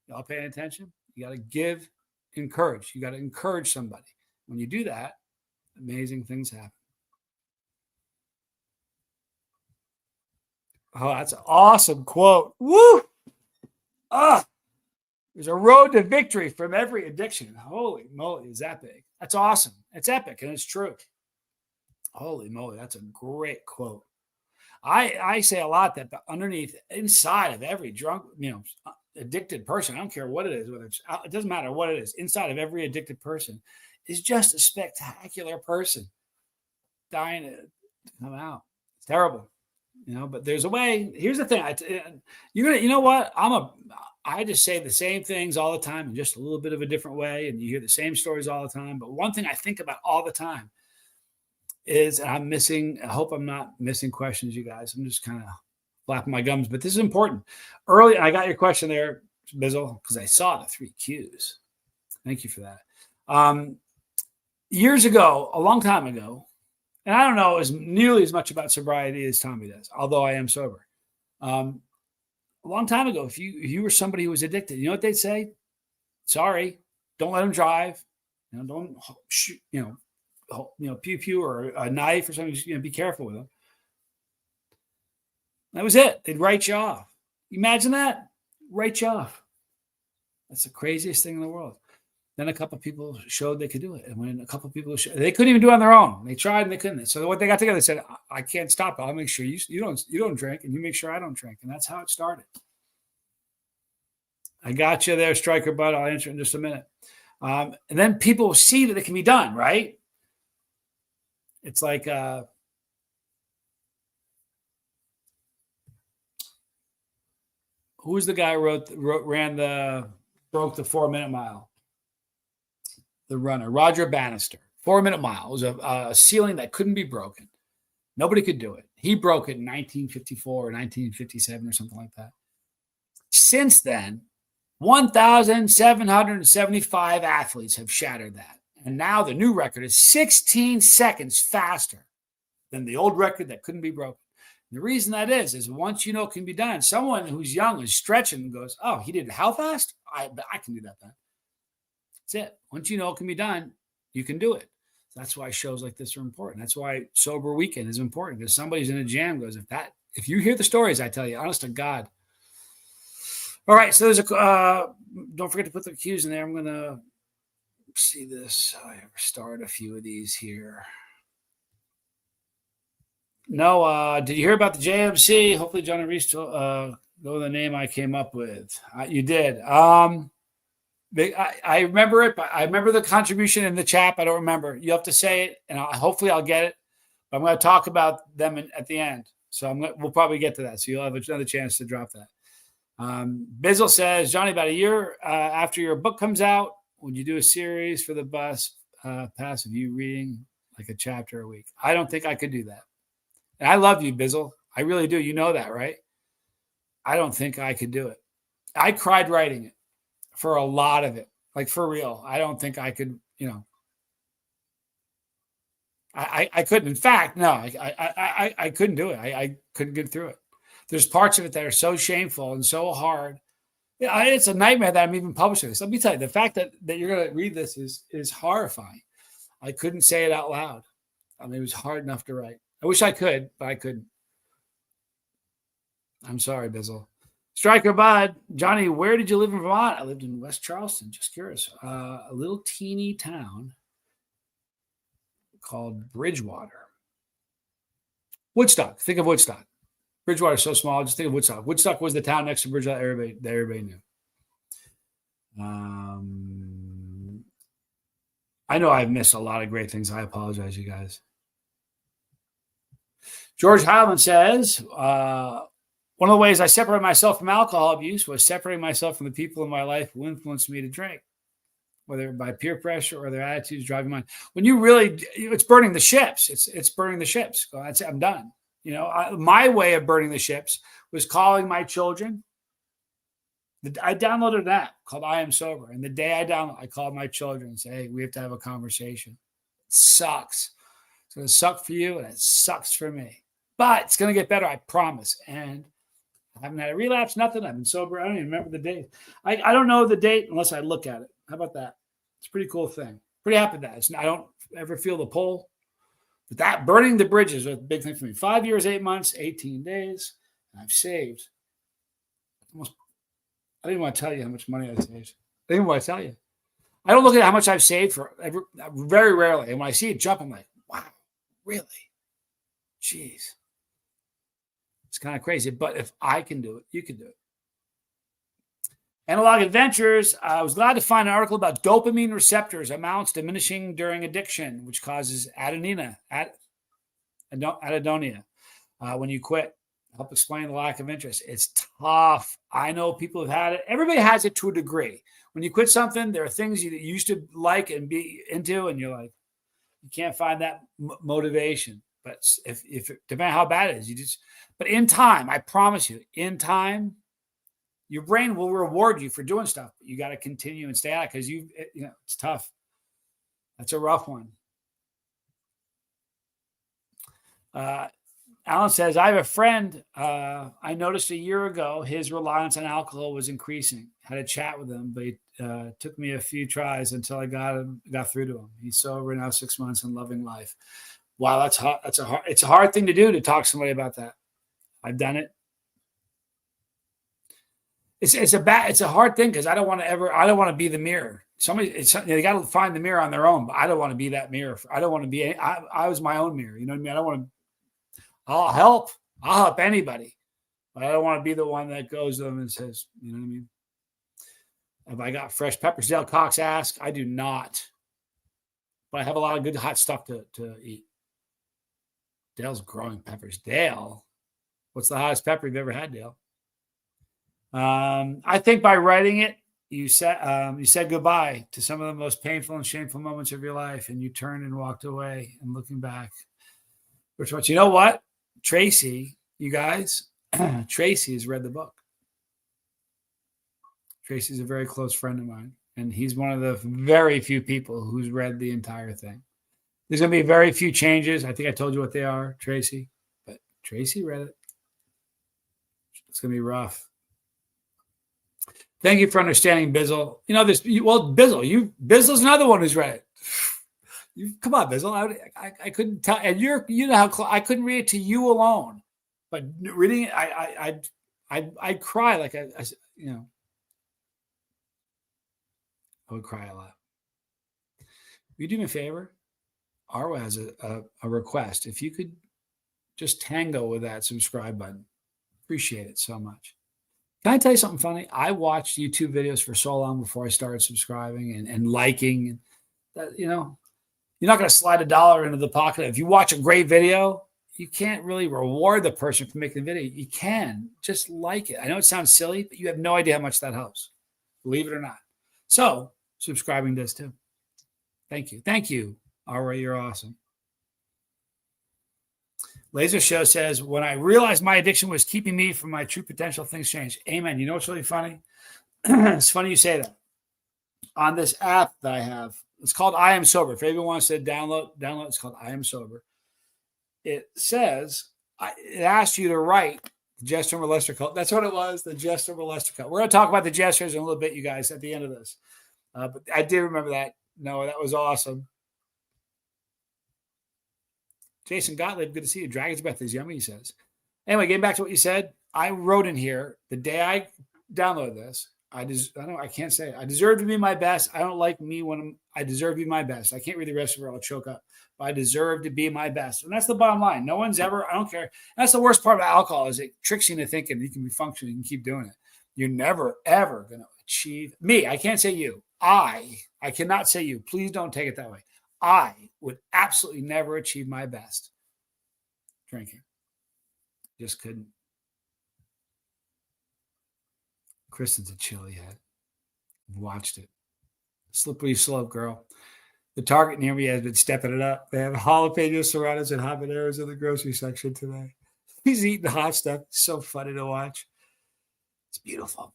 Speaker 1: Y'all paying attention? You got to give, encourage. You got to encourage somebody. When you do that, amazing things happen. Oh, that's an awesome quote. Woo! There's a road to victory from every addiction. Holy moly, is that big? That's awesome. It's epic, and it's true. Holy moly, that's a great quote. I say a lot that underneath, inside of every drunk, addicted person, I don't care what it is, it doesn't matter what it is, inside of every addicted person is just a spectacular person dying to come out. It's terrible, but there's a way. Here's the thing. You know what? I just say the same things all the time in just a little bit of a different way. And you hear the same stories all the time. But one thing I think about all the time is I hope I'm not missing questions, you guys. I'm just kind of flapping my gums, but this is important. Early, I got your question there, Bizzle, because I saw the 3 Qs. Thank you for that. Years ago, a long time ago, and I don't know as nearly as much about sobriety as Tommy does, although I am sober. A long time ago, if you were somebody who was addicted, you know what they'd say? Sorry, don't let them drive. Don't shoot, pew pew or a knife or something. Be careful with them. That was it. They'd write you off. Imagine that. Write you off. That's the craziest thing in the world. Then a couple of people showed they could do it. And when a couple of people they couldn't even do it on their own. They tried and they couldn't. So what they got together, they said, I can't stop it. I'll make sure you don't drink, and you make sure I don't drink. And that's how it started. I got you there, Striker Bud. I'll answer in just a minute. And then people will see that it can be done, right? It's like who's the guy who broke the 4-minute mile? The runner, Roger Bannister. 4-minute mile. It was a ceiling that couldn't be broken. Nobody could do it. He broke it in 1954 or 1957 or something like that. Since then, 1,775 athletes have shattered that. And now the new record is 16 seconds faster than the old record that couldn't be broken. The reason that is once you know it can be done, someone who's young is stretching and goes, oh, he did it how fast? I can do that then. That's it. Once you know it can be done, you can do it. That's why shows like this are important. That's why Sober Weekend is important, because somebody's in a jam goes, if you hear the stories I tell you, honest to God. All right, so there's don't forget to put the cues in there. I'm going to see this. I start a few of these here. No, did you hear about the JMC? Hopefully Johnny Reese will go with the name I came up with. You did. I remember it, but I remember the contribution in the chat. I don't remember. You have to say it, and hopefully I'll get it. But I'm going to talk about them at the end. So we'll probably get to that. So you'll have another chance to drop that. Bizzle says, Johnny, about a year after your book comes out, would you do a series for the bus pass of you reading like a chapter a week? I don't think I could do that. And I love you, Bizzle. I really do. You know that, right? I don't think I could do it. I cried writing it for a lot of it, like for real. I don't think I could, I couldn't. In fact, no, I couldn't do it. I couldn't get through it. There's parts of it that are so shameful and so hard. It's a nightmare that I'm even publishing this. Let me tell you, the fact that you're going to read this is horrifying. I couldn't say it out loud. I mean, it was hard enough to write. I wish I could, but I couldn't. I'm sorry, Bizzle. Striker Bud, Johnny, where did you live in Vermont? I lived in West Charleston, just curious. A little teeny town called Bridgewater. Woodstock. Think of Woodstock. Bridgewater is so small. Just think of Woodstock. Woodstock was the town next to Bridgewater that everybody knew. I know I've missed a lot of great things. I apologize, you guys. George Highland says, one of the ways I separate myself from alcohol abuse was separating myself from the people in my life who influenced me to drink, whether by peer pressure or their attitudes driving mine. When you really, it's burning the ships. It's burning the ships. That's it. I'm done. My way of burning the ships was calling my children. I downloaded an app called I Am Sober. And the day I called my children and said, hey, we have to have a conversation. It sucks. It's going to suck for you, and it sucks for me. But it's going to get better, I promise. And I haven't had a relapse, nothing. I've been sober. I don't even remember the date. I don't know the date unless I look at it. How about that? It's a pretty cool thing. Pretty happy with that. I don't ever feel the pull. But that burning the bridges was a big thing for me. 5 years, 8 months, 18 days. And I've saved almost. I didn't want to tell you how much money I saved. I didn't want to tell you. I don't look at how much I've saved for very rarely. And when I see it jump, I'm like, wow, really? Jeez. It's kind of crazy. But if I can do it, you can do it. Analog Adventures, I was glad to find an article about dopamine receptors amounts diminishing during addiction, which causes adonia when you quit. Help explain the lack of interest. It's tough. I know people have had it. Everybody has it to a degree. When you quit something, there are things you used to like and be into, and you're like, you can't find that motivation. But if depending on how bad it is, but in time, I promise you, in time, your brain will reward you for doing stuff. But you got to continue and stay at it because it's tough. That's a rough one. Alan says, I have a friend. I noticed a year ago his reliance on alcohol was increasing. Had a chat with him, but it took me a few tries until I got through to him. He's sober now 6 months and loving life. Wow, that's hard. It's a hard thing to do, to talk to somebody about that. I've done it. It's a hard thing because I don't want to be the mirror. they got to find the mirror on their own, but I don't want to be that mirror. I don't want to be, I was my own mirror. You know what I mean? I don't want to, I'll help anybody, but I don't want to be the one that goes to them and says, you know what I mean? Have I got fresh peppers? Dale Cox asks, I do not, but I have a lot of good hot stuff to eat. Dale's growing peppers. Dale, what's the hottest pepper you've ever had, Dale? I think by writing it, you said goodbye to some of the most painful and shameful moments of your life, and you turned and walked away. And looking back, you know what, Tracy, you guys, Tracy has read the book. Tracy's a very close friend of mine, and he's one of the very few people who's read the entire thing. There's going to be very few changes. I think I told you what they are, Tracy, but Tracy read it. It's going to be rough. Thank you for understanding, Bizzle. You know this. Bizzle's another one who's read it. Come on, Bizzle. I couldn't tell, and you know how I couldn't read it to you alone, but reading it, I'd cry like I would cry a lot. Will you do me a favor? Arwa has a request. If you could just tango with that subscribe button, appreciate it so much. Can I tell you something funny? I watched YouTube videos for so long before I started subscribing and liking. And that, you're not going to slide $1 into the pocket. If you watch a great video, you can't really reward the person for making the video. You can just like it. I know it sounds silly, but you have no idea how much that helps. Believe it or not. So subscribing does too. Thank you. Thank you. All right, you're awesome. Laser Show says, when I realized my addiction was keeping me from my true potential, things changed. Amen. You know what's really funny? It's funny you say that. On this app that I have, it's called I Am Sober. If anyone wants to download, it's called I Am Sober. It says, it asks you to write the Jester Molester cult. That's what it was, the Jester Molester cult. We're going to talk about the Jesters in a little bit, you guys, at the end of this. But I did remember that. No, that was awesome. Jason Gottlieb, good to see you. Dragon's Breath is yummy, he says. Anyway, getting back to what you said, I wrote in here the day I downloaded this. I can't say it. I deserve to be my best. I don't like me when I deserve to be my best. I can't read the rest of it. I'll choke up. But I deserve to be my best. And that's the bottom line. No one's ever, I don't care. That's the worst part about alcohol is it tricks you into thinking you can be functioning and keep doing it. You're never, ever going to achieve me. I can't say you. I cannot say you. Please don't take it that way. I would absolutely never achieve my best drinking. Just couldn't. Kristen's a chili head. Watched it. Slippery slope, girl. The Target near me has been stepping it up. They have jalapeno serranos and habaneros in the grocery section today. He's eating hot stuff. It's so funny to watch. It's beautiful.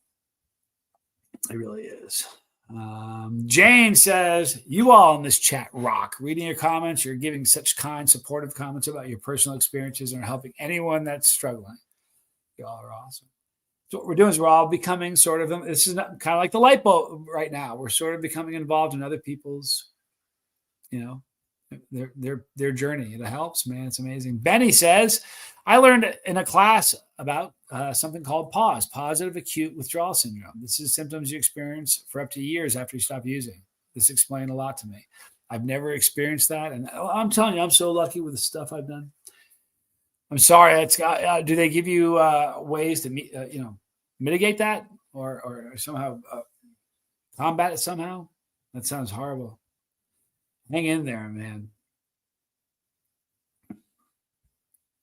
Speaker 1: It really is. Jane says, you all in this chat rock. Reading your comments, you're giving such kind, supportive comments about your personal experiences and are helping anyone that's struggling. You all are awesome. So what we're doing is we're all becoming sort of, this is kind of like the Lifeboat right now. We're sort of becoming involved in other people's, their journey. It helps, man. It's amazing. Benny says, I learned in a class about something called PAWS, positive acute withdrawal syndrome. This is symptoms you experience for up to years after you stop using. This explained a lot to me. I've never experienced that. And I'm telling you, I'm so lucky with the stuff I've done. I'm sorry. Do they give you ways to, mitigate that or somehow combat it somehow? That sounds horrible. Hang in there, man.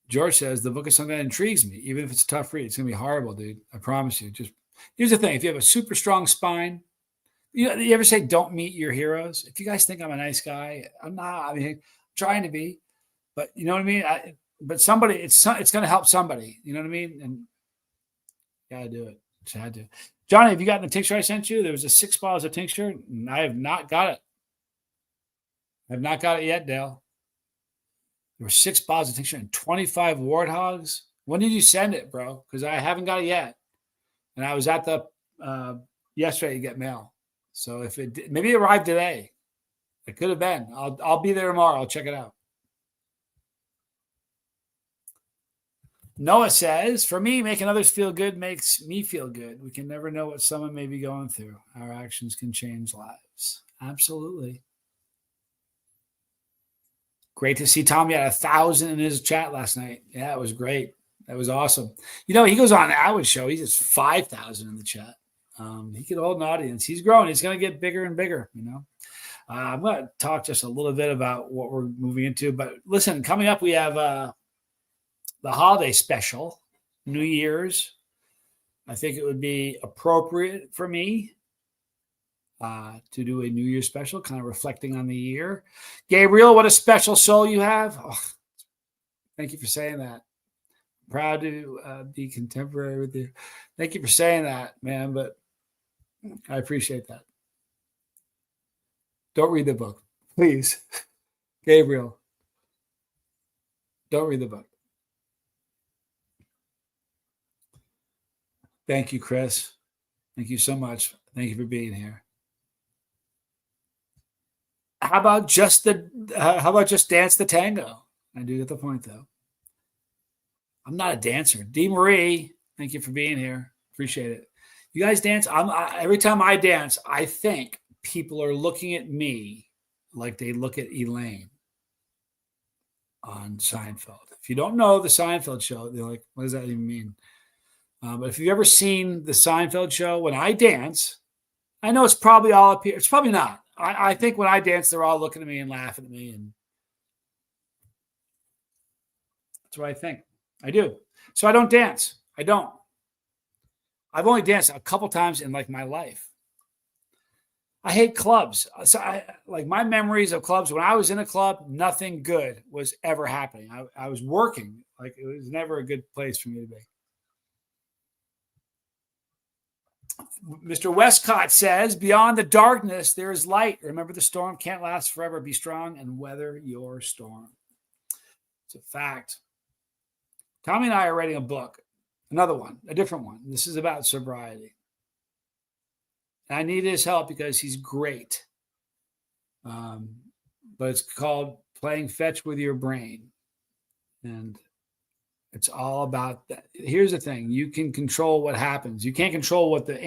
Speaker 1: George says the book is something that intrigues me, even if it's a tough read. It's gonna be horrible, dude. I promise you. Just here's the thing: if you have a super strong spine, you ever say don't meet your heroes? If you guys think I'm a nice guy, I'm not. I mean, I'm trying to be, but you know what I mean. But somebody, it's gonna help somebody. You know what I mean? And gotta do it. Just had to. Johnny, have you gotten the tincture I sent you? There was a 6 bottles of tincture, and I have not got it. I have not got it yet, Dale. There were 6 bottles of tincture and 25 warthogs. When did you send it, bro? Because I haven't got it yet. And I was at the yesterday to get mail. So if it did, maybe it arrived today. It could have been. I'll be there tomorrow. I'll check it out. Noah says, for me, making others feel good makes me feel good. We can never know what someone may be going through. Our actions can change lives. Absolutely. Great to see Tommy had 1,000 in his chat last night. Yeah, it was great. That was awesome. He goes on Howard's show. He's just 5,000 in the chat. He could hold an audience. He's growing. He's going to get bigger and bigger, I'm going to talk just a little bit about what we're moving into. But listen, coming up, we have the holiday special, New Year's. I think it would be appropriate for me to do a New Year's special, kind of reflecting on the year. Gabriel, what a special soul you have. Oh, thank you for saying that. Proud to be contemporary with you. Thank you for saying that, man, but I appreciate that. Don't read the book, please. Gabriel, don't read the book. Thank you, Chris. Thank you so much. Thank you for being here. How about just dance the tango? I do get the point, though. I'm not a dancer. Dee Marie, thank you for being here. Appreciate it. You guys dance. Every time I dance, I think people are looking at me like they look at Elaine on Seinfeld. If you don't know the Seinfeld show, they're like, what does that even mean? But if you've ever seen the Seinfeld show, when I dance, I know it's probably all up here. It's probably not. I think when I dance, they're all looking at me and laughing at me. And that's what I think. I do. So I don't dance. I don't. I've only danced a couple times in my life. I hate clubs. So my memories of clubs, when I was in a club, nothing good was ever happening. I was working. It was never a good place for me to be. Mr. Westcott says, beyond the darkness, there is light. Remember, the storm can't last forever. Be strong and weather your storm. It's a fact. Tommy and I are writing a book, another one, a different one. This is about sobriety. And I need his help because he's great. But it's called Playing Fetch with Your Brain. And it's all about that. Here's the thing. You can control what happens. You can't control what the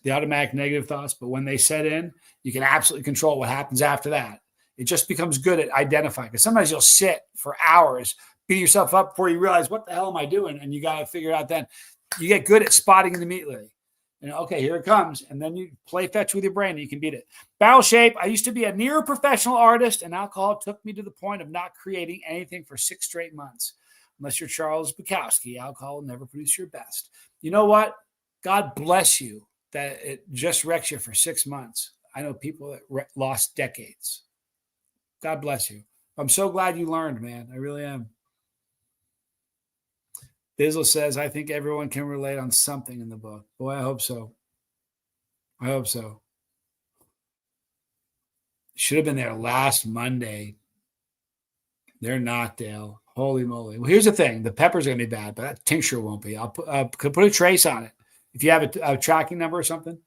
Speaker 1: automatic negative thoughts, but when they set in, you can absolutely control what happens after that. It just becomes good at identifying. Because sometimes you'll sit for hours beating yourself up before you realize, what the hell am I doing? And you got to figure it out then. You get good at spotting it immediately. Okay, here it comes. And then you play fetch with your brain and you can beat it. Barrel Shape. I used to be a near professional artist, and alcohol took me to the point of not creating anything for 6 straight months. Unless you're Charles Bukowski, alcohol will never produce your best. You know what? God bless you that it just wrecks you for 6 months. I know people that lost decades. God bless you. I'm so glad you learned, man. I really am. Bizzle says, I think everyone can relate on something in the book. Boy, I hope so. I hope so. Should have been there last Monday. They're not, Dale. Holy moly. Well, here's the thing. The peppers are going to be bad, but that tincture won't be. I'll put a trace on it. If you have a tracking number or something.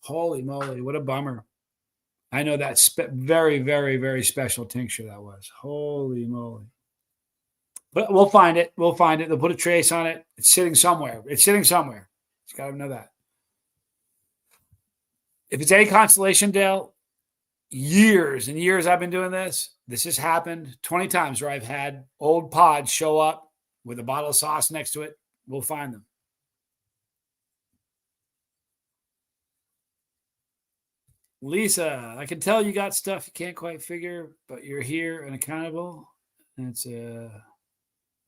Speaker 1: Holy moly. What a bummer. I know that's very, very, very special tincture that was. Holy moly. But we'll find it. We'll find it. They'll put a trace on it. It's sitting somewhere. It's sitting somewhere. You got to know that. If it's any consolation, Dale, years and years I've been doing this. This has happened 20 times where I've had old pods show up with a bottle of sauce next to it. We'll find them. Lisa, I can tell you got stuff you can't quite figure, but you're here and accountable. And it's a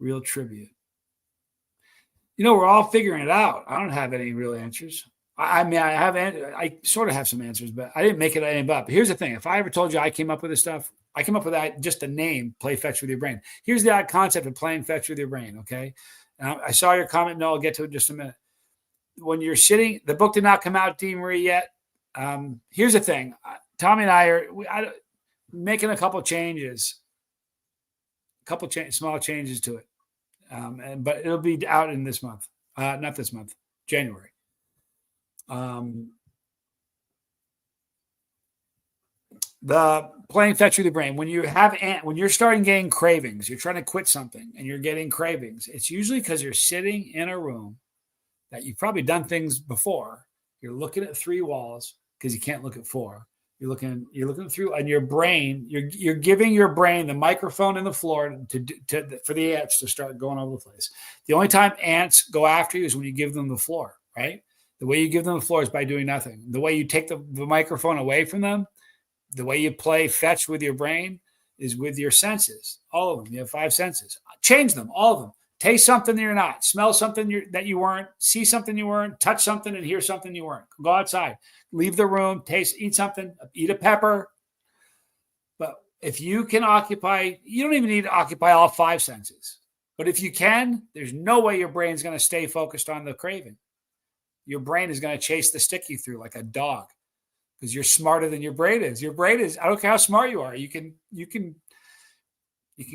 Speaker 1: real tribute. We're all figuring it out. I don't have any real answers. I sort of have some answers, but I didn't make it any up. Here's the thing. If I ever told you I came up with this stuff, I came up with that, just the name, Play Fetch with Your Brain. Here's the odd concept of playing fetch with your brain, okay? And I saw your comment. No, I'll get to it in just a minute. When you're sitting, the book did not come out, Dee Marie, yet. Here's the thing. Tommy and I are making a couple changes, small changes to it. But it'll be out in this month. Not this month, January. The playing fetch with the brain. When you're starting getting cravings, you're trying to quit something and you're getting cravings. It's usually because you're sitting in a room that you've probably done things before. You're looking at 3 walls because you can't look at 4. You're looking through, and your brain, you're giving your brain the microphone and the floor for the ants to start going over the place. The only time ants go after you is when you give them the floor, right? The way you give them the floor is by doing nothing. The way you take the microphone away from them, the way you play fetch with your brain is with your senses, all of them. You have 5 senses. Change them, all of them. Taste something that you're not. Smell something that you weren't. See something you weren't. Touch something and hear something you weren't. Go outside. Leave the room. Eat something. Eat a pepper. But if you can occupy, you don't even need to occupy all 5 senses. But if you can, there's no way your brain's going to stay focused on the craving. Your brain is going to chase the stick you through like a dog because you're smarter than your brain is. Your brain is, I don't care how smart you are. You can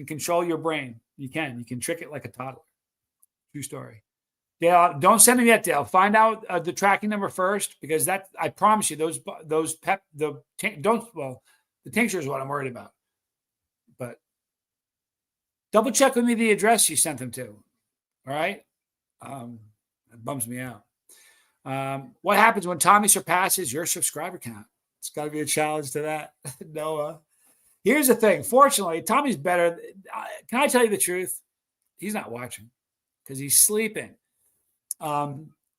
Speaker 1: control your brain. You can trick it like a toddler. True story. Dale, don't send them yet, Dale. Find out the tracking number first, because that, I promise you, the tincture is what I'm worried about. But double check with me the address you sent them to. All right. It bums me out. What happens when Tommy surpasses your subscriber count? It's got to be a challenge to that, Noah. Here's the thing. Fortunately, Tommy's better. Can I tell you the truth? He's not watching because he's sleeping.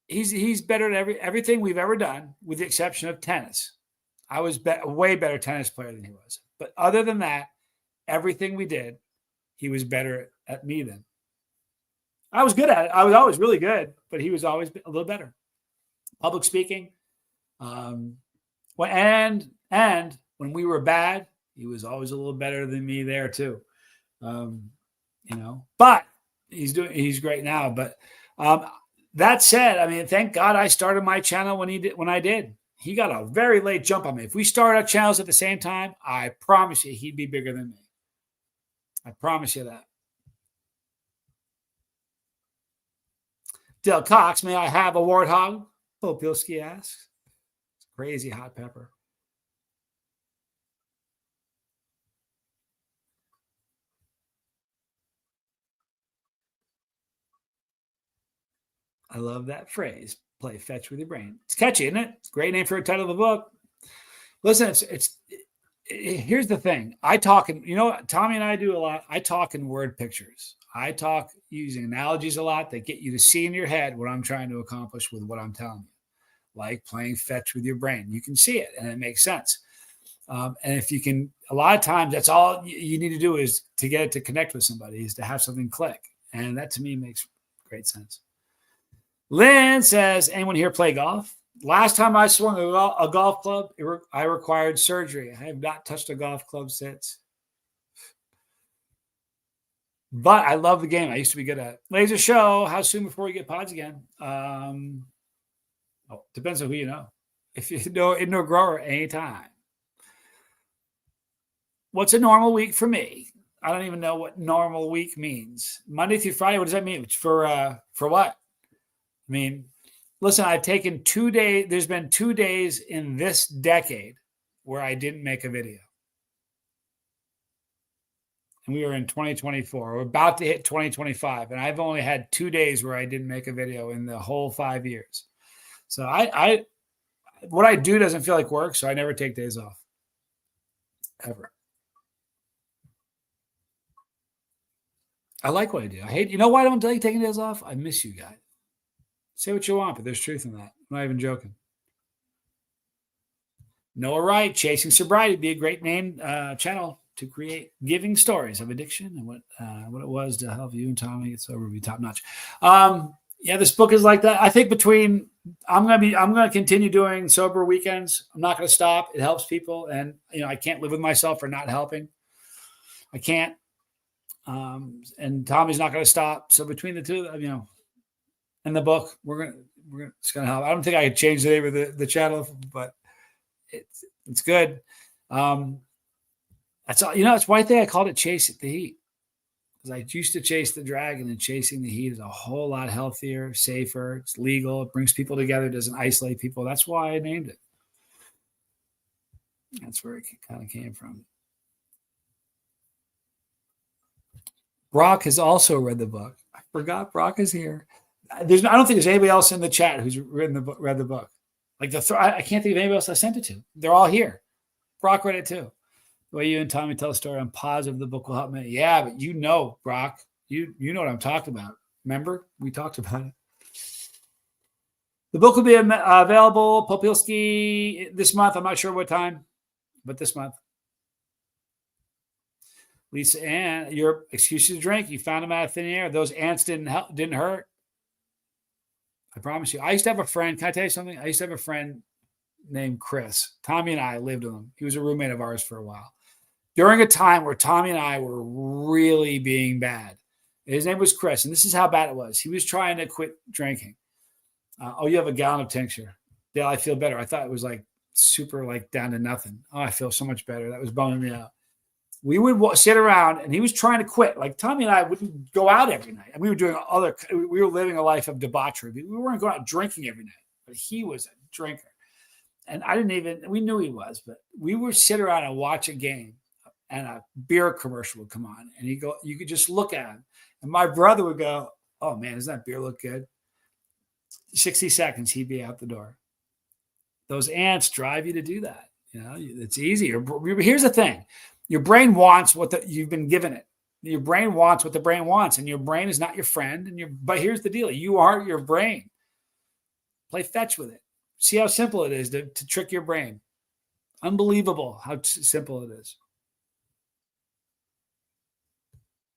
Speaker 1: He's better at everything we've ever done, with the exception of tennis. I was a way better tennis player than he was. But other than that, everything we did, he was better at me than. I was good at it. I was always really good, but he was always a little better. Public speaking. And when we were bad, he was always a little better than me there too. But he's great now. But that said, I mean, thank God I started my channel when I did. He got a very late jump on me. If we started our channels at the same time, I promise you he'd be bigger than me. I promise you that. Dale Cox, may I have a warthog? Popilski asks. Crazy hot pepper. I love that phrase. Play fetch with your brain. It's catchy, isn't it? It's a great name for a title of the book. Listen, here's the thing. I talk Tommy and I do a lot. I talk in word pictures. I talk using analogies a lot that get you to see in your head what I'm trying to accomplish with what I'm telling you. Like playing fetch with your brain. You can see it and it makes sense. And if you can, a lot of times that's all you need to do is to get it to connect with somebody, is to have something click. And that to me makes great sense. Lynn says, anyone here play golf? Last time I swung a golf club, I required surgery. I have not touched a golf club since. But I love the game. I used to be good at it. Laser show. How soon before we get pods again? Depends on who you know. If you know indoor grower, anytime. What's a normal week for me? I don't even know what normal week means. Monday through Friday. What does that mean? For what? I mean, listen, I've taken 2 days. There's been 2 days in this decade where I didn't make a video. And we are in 2024. We're about to hit 2025. And I've only had 2 days where I didn't make a video in the whole 5 years. So what I do doesn't feel like work. So I never take days off. Ever. I like what I do. You know why I don't like taking days off? I miss you guys. Say what you want, but there's truth in that. I'm not even joking. Noah Wright, Chasing Sobriety would be a great name channel to create giving stories of addiction and what it was to help you and Tommy get sober would be top notch. This book is like that. I think I'm gonna continue doing sober weekends. I'm not gonna stop. It helps people, and I can't live with myself for not helping. I can't. And Tommy's not gonna stop. So between the two, and the book, it's gonna help. I don't think I could change the name of the channel, but it's good. That's all. It's one thing I called it Chase the Heat. Because I used to chase the dragon, and chasing the heat is a whole lot healthier, safer. It's legal. It brings people together. It doesn't isolate people. That's why I named it. That's where it kind of came from. Brock has also read the book. I forgot Brock is here. I don't think there's anybody else in the chat who's read the book. Like I can't think of anybody else I sent it to. They're all here. Brock read it too. The way you and Tommy tell a story, I'm positive the book will help me. Yeah, but Brock, you know what I'm talking about. Remember? We talked about it. The book will be available, Popilski, this month. I'm not sure what time, but this month. Lisa Ann, your excuses to drink, you found them out of thin air. Those ants didn't hurt. I promise you. I used to have a friend. Can I tell you something? I used to have a friend named Chris. Tommy and I lived with him. He was a roommate of ours for a while. During a time where Tommy and I were really being bad. His name was Chris, and this is how bad it was. He was trying to quit drinking. You have a gallon of tincture. Dale, I feel better. I thought it was like super like down to nothing. Oh, I feel so much better. That was bumming me out. We would sit around, and he was trying to quit. Like Tommy and I wouldn't go out every night. And we were living a life of debauchery. We weren't going out drinking every night, but he was a drinker. And we knew he was, but we would sit around and watch a game, and a beer commercial would come on, and you could just look at him. And my brother would go, oh man, doesn't that beer look good? 60 seconds, he'd be out the door. Those ants drive you to do that. It's easy. Here's the thing. Your brain wants what you've been given it. Your brain wants what the brain wants, and your brain is not your friend. But here's the deal. You are your brain. Play fetch with it. See how simple it is to trick your brain. Unbelievable how simple it is.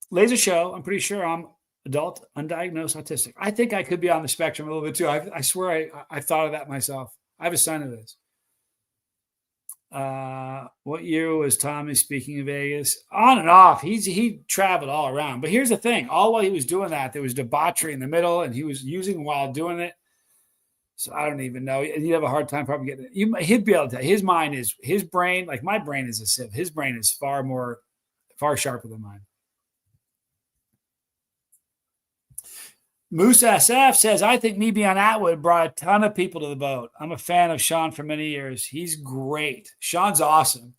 Speaker 1: Laser show. I'm pretty sure I'm adult, undiagnosed autistic. I think I could be on the spectrum a little bit too. I swear I thought of that myself. I have a son of this. What year was Tommy speaking in Vegas? On and off. He traveled all around. But here's the thing. All while he was doing that, there was debauchery in the middle, and he was using while doing it. So I don't even know. He'd have a hard time probably getting it. He'd be able to tell. His brain, like my brain is a sieve. His brain is far sharper than mine. Moose SF says, I think me being on Atwood brought a ton of people to the boat. I'm a fan of Sean for many years. He's great. Sean's awesome.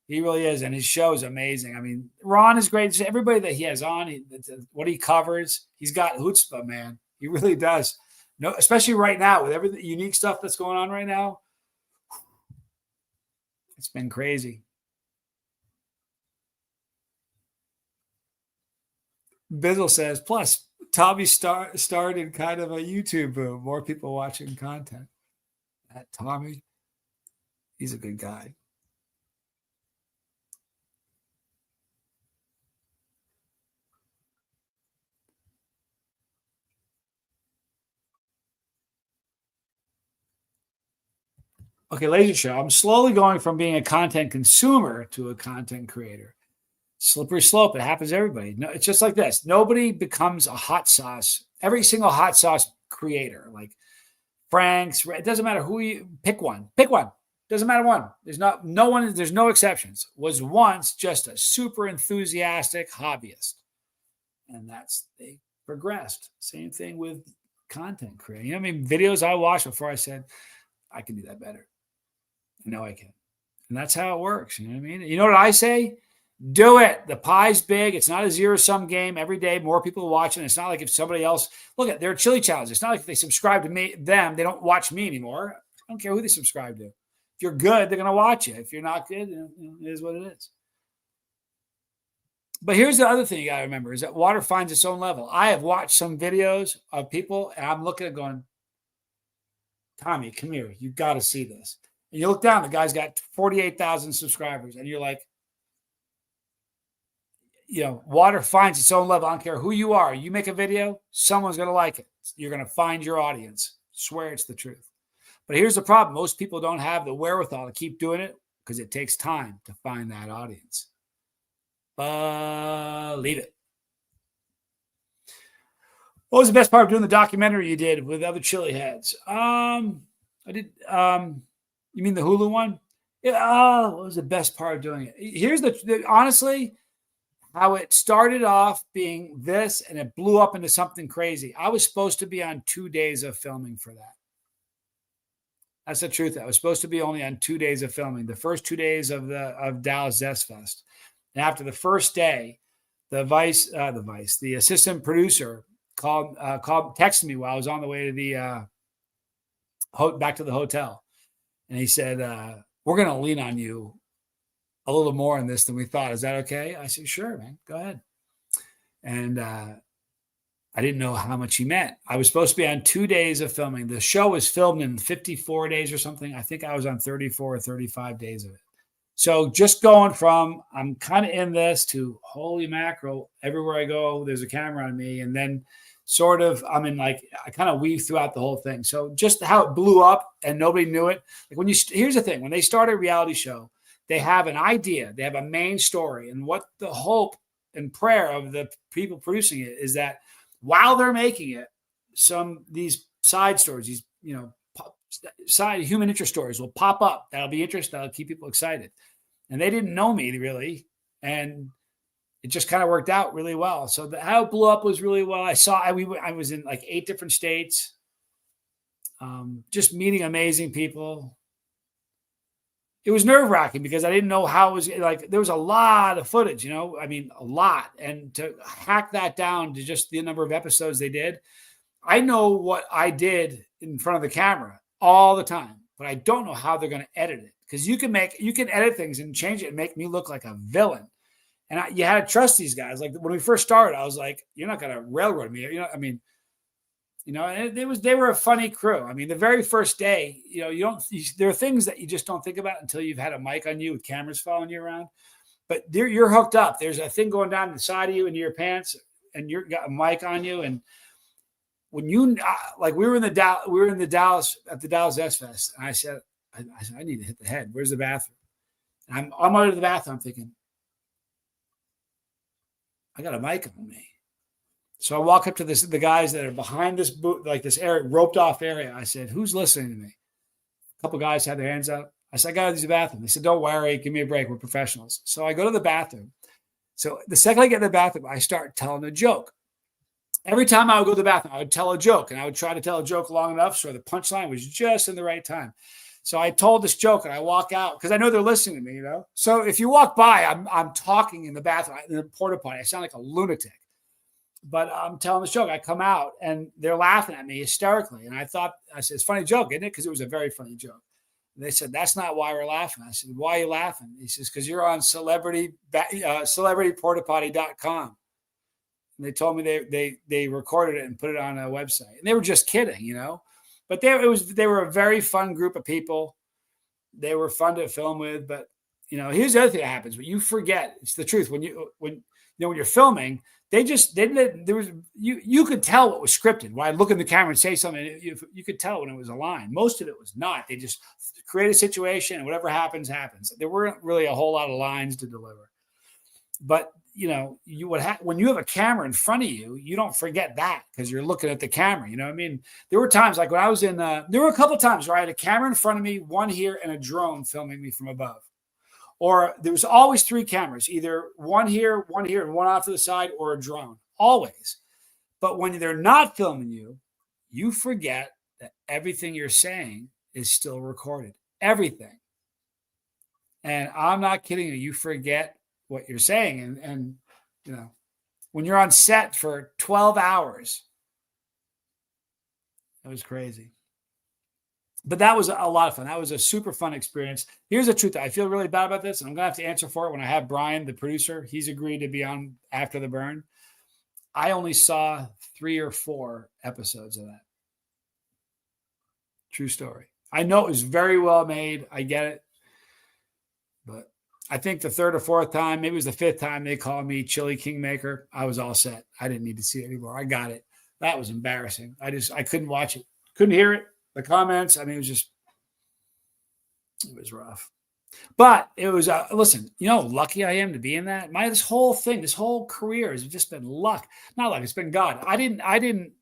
Speaker 1: He really is. And his show is amazing. I mean, Ron is great. Just everybody that he has on, what he covers, he's got chutzpah, man. He really does. No, especially right now with everything unique stuff that's going on right now. It's been crazy. Bizzle says, plus, Tommy started kind of a YouTube boom. More people watching content. That Tommy, he's a good guy. Okay, Laser Show. I'm slowly going from being a content consumer to a content creator. Slippery slope. It happens to everybody. No, it's just like this. Nobody becomes a hot sauce. Every single hot sauce creator, like Frank's, it doesn't matter who you pick one. Pick one. Doesn't matter one. There's no exceptions. Was once just a super enthusiastic hobbyist. And they progressed. Same thing with content creating. Videos I watched before I said, I can do that better. I know I can. And that's how it works. You know what I mean? You know what I say? Do it. The pie's big. It's not a zero-sum game. Every day, more people are watching. It's not like if somebody else, look at their chili challenge. It's not like if they subscribe to them, they don't watch me anymore. I don't care who they subscribe to. If you're good, they're going to watch you. If you're not good, it is what it is. But here's the other thing you got to remember is that water finds its own level. I have watched some videos of people, and I'm looking at going, Tommy, come here. You got to see this. And you look down, the guy's got 48,000 subscribers, and you're like, water finds its own level. I don't care who you are. You make a video, someone's going to like it. You're going to find your audience. Swear it's the truth. But here's the problem. Most people don't have the wherewithal to keep doing it because it takes time to find that audience. Leave it. What was the best part of doing the documentary you did with other chili heads? I did. You mean the Hulu one? Yeah. What was the best part of doing it? Here's honestly, how it started off being this and it blew up into something crazy. I was supposed to be on 2 days of filming for that. That's the truth. I was supposed to be only on 2 days of filming. The first 2 days of Dallas Zest Fest. And after the first day, the assistant producer texted me while I was on the way to the back to the hotel. And he said, we're going to lean on you a little more on this than we thought. Is that okay? I said, sure, man, go ahead. And I didn't know how much he meant. I was supposed to be on 2 days of filming. The show was filmed in 54 days or something. I think I was on 34 or 35 days of it. So just going from I'm kind of in this to holy mackerel, everywhere I go, there's a camera on me. And then sort of I'm in like, I kind of weave throughout the whole thing. So just how it blew up and nobody knew it. Like when here's the thing, when they start a reality show, they have an idea, they have a main story. And what the hope and prayer of the people producing it is that while they're making it, these side stories, these, side human interest stories will pop up. That'll be interesting. That'll keep people excited. And they didn't know me really. And it just kind of worked out really well. So how it blew up was really well. I was in like 8 different states, just meeting amazing people. It was nerve wracking because I didn't know how it was like, there was a lot of footage, a lot. And to hack that down to just the number of episodes they did, I know what I did in front of the camera all the time, but I don't know how they're going to edit it because you can edit things and change it and make me look like a villain. And you had to trust these guys. Like when we first started, I was like, you're not going to railroad me. They were a funny crew. I mean, the very first day, there are things that you just don't think about until you've had a mic on you with cameras following you around. But you're hooked up. There's a thing going down the side of you into your pants, and you've got a mic on you. And when we were in the Dallas at the Dallas S Fest, and I said, I need to hit the head. Where's the bathroom? And I'm under the bathroom. I'm thinking, I got a mic on me. So I walk up to the guys that are behind this booth, like this area, roped off area. I said, who's listening to me? A couple guys had their hands up. I said, I got to use the bathroom. They said, don't worry, give me a break. We're professionals. So I go to the bathroom. So the second I get in the bathroom, I start telling a joke. Every time I would go to the bathroom, I would tell a joke, and I would try to tell a joke long enough so the punchline was just in the right time. So I told this joke, and I walk out because I know they're listening to me, So if you walk by, I'm talking in the bathroom, in the porta potty. I sound like a lunatic. But I'm telling this joke. I come out, and they're laughing at me hysterically. And I said, it's a funny joke, isn't it? Because it was a very funny joke. And they said, that's not why we're laughing. I said, why are you laughing? He says, because you're on celebrityportapotty.com. And they told me they recorded it and put it on a website. And they were just kidding, But they were a very fun group of people. They were fun to film with. But here's the other thing that happens: when you forget, it's the truth. When you're filming, you could tell what was scripted. When I look in the camera and say something, you could tell when it was a line. Most of it was not. They just create a situation, and whatever happens, happens. There weren't really a whole lot of lines to deliver. But when you have a camera in front of you, you don't forget that because you're looking at the camera. There were times like when I was there were a couple of times where I had a camera in front of me, one here, and a drone filming me from above. Or there was always 3 cameras, either one here, and one off to the side, or a drone, always. But when they're not filming you, you forget that everything you're saying is still recorded. Everything. And I'm not kidding you. You forget what you're saying. And when you're on set for 12 hours, it was crazy. But that was a lot of fun. That was a super fun experience. Here's the truth. I feel really bad about this, and I'm going to have to answer for it when I have Brian, the producer. He's agreed to be on after the burn. I only saw 3 or 4 episodes of that. True story. I know it was very well made. I get it. But I think the 3rd or 4th time, maybe it was the 5th time they called me Chili Kingmaker. I was all set. I didn't need to see it anymore. I got it. That was embarrassing. I couldn't watch it. Couldn't hear it. The comments, it was rough. But it was, listen, lucky I am to be in that. This whole career has just been luck. Not luck, it's been God. I didn't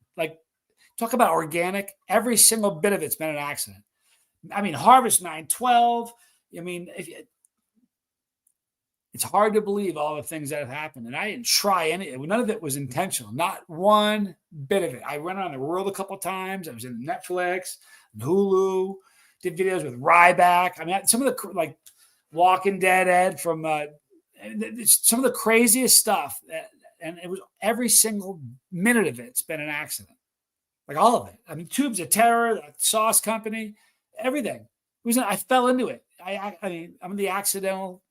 Speaker 1: talk about organic. Every single bit of it's been an accident. Harvest 912. It's hard to believe all the things that have happened. And I didn't try any. None of it was intentional. Not one bit of it. I went around the world a couple of times. I was in Netflix, Hulu, did videos with Ryback. Some of the Walking Dead Ed from some of the craziest stuff. And it was every single minute of it's been an accident. All of it. Tubes of Terror, the sauce company, everything. I fell into it. I'm the accidental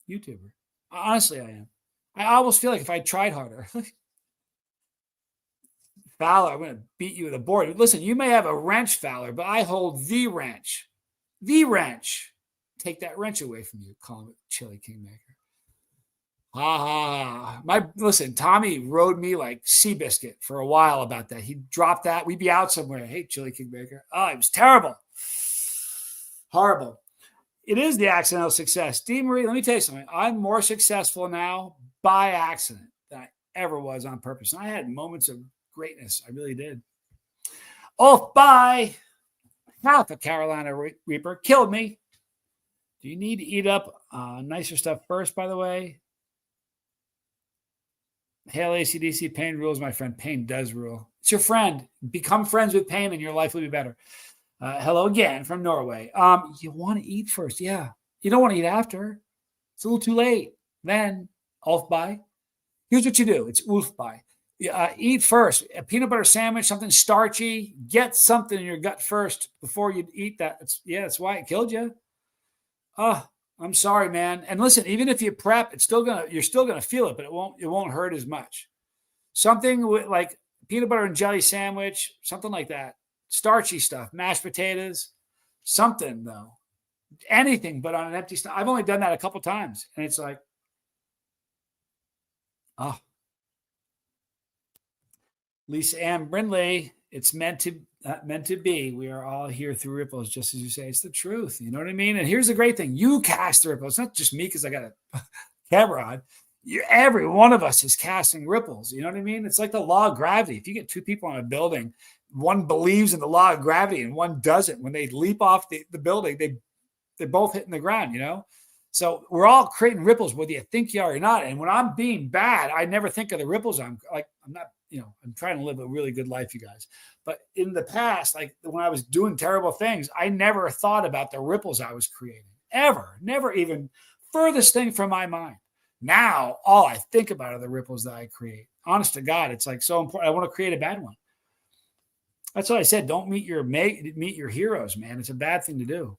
Speaker 1: YouTuber. Honestly, I am. I almost feel like if I tried harder, Fowler, I'm going to beat you with a board. Listen, you may have a wrench, Fowler, but I hold the wrench. The wrench. Take that wrench away from you. Call it Chili Kingmaker. Listen, Tommy rode me like Seabiscuit for a while about that. He dropped that. We'd be out somewhere. Hey, Chili Kingmaker. Oh, it was terrible. Horrible. It is the accidental success. Dee Marie, let me tell you something. I'm more successful now by accident than I ever was on purpose. And I had moments of greatness. I really did. Off by half a Carolina Reaper killed me. Do you need to eat up nicer stuff first, by the way? Hail ACDC, pain rules, my friend. Pain does rule. It's your friend. Become friends with pain and your life will be better. Hello again from Norway. You want to eat first. Yeah. You don't want to eat after. It's a little too late. Then, off by. Here's what you do. It's oof by. Eat first. A peanut butter sandwich, something starchy. Get something in your gut first before you eat that. That's why it killed you. Oh, I'm sorry, man. And listen, even if you prep, you're still gonna feel it, but it won't hurt as much. Something with like peanut butter and jelly sandwich, something like that. Starchy stuff, mashed potatoes, something though. Anything but on an empty stomach. I've only done that a couple times, and it's like, oh. Lisa Ann Brindley, it's meant to be. We are all here through ripples, just as you say. It's the truth. You know what I mean? And here's the great thing. You cast the ripples. It's not just me because I got a camera on. Every one of us is casting ripples. You know what I mean? It's like the law of gravity. If you get two people on a building, one believes in the law of gravity and one doesn't. When they leap off the building, they're both hitting the ground, you know? So we're all creating ripples, whether you think you are or not. And when I'm being bad, I never think of the ripples. I'm not, I'm trying to live a really good life, you guys. But in the past, like when I was doing terrible things, I never thought about the ripples I was creating. Ever. Never even. Furthest thing from my mind. Now, all I think about are the ripples that I create. Honest to God, it's like so important. I want to create a bad one. That's what I said. Don't meet your heroes, man. It's a bad thing to do.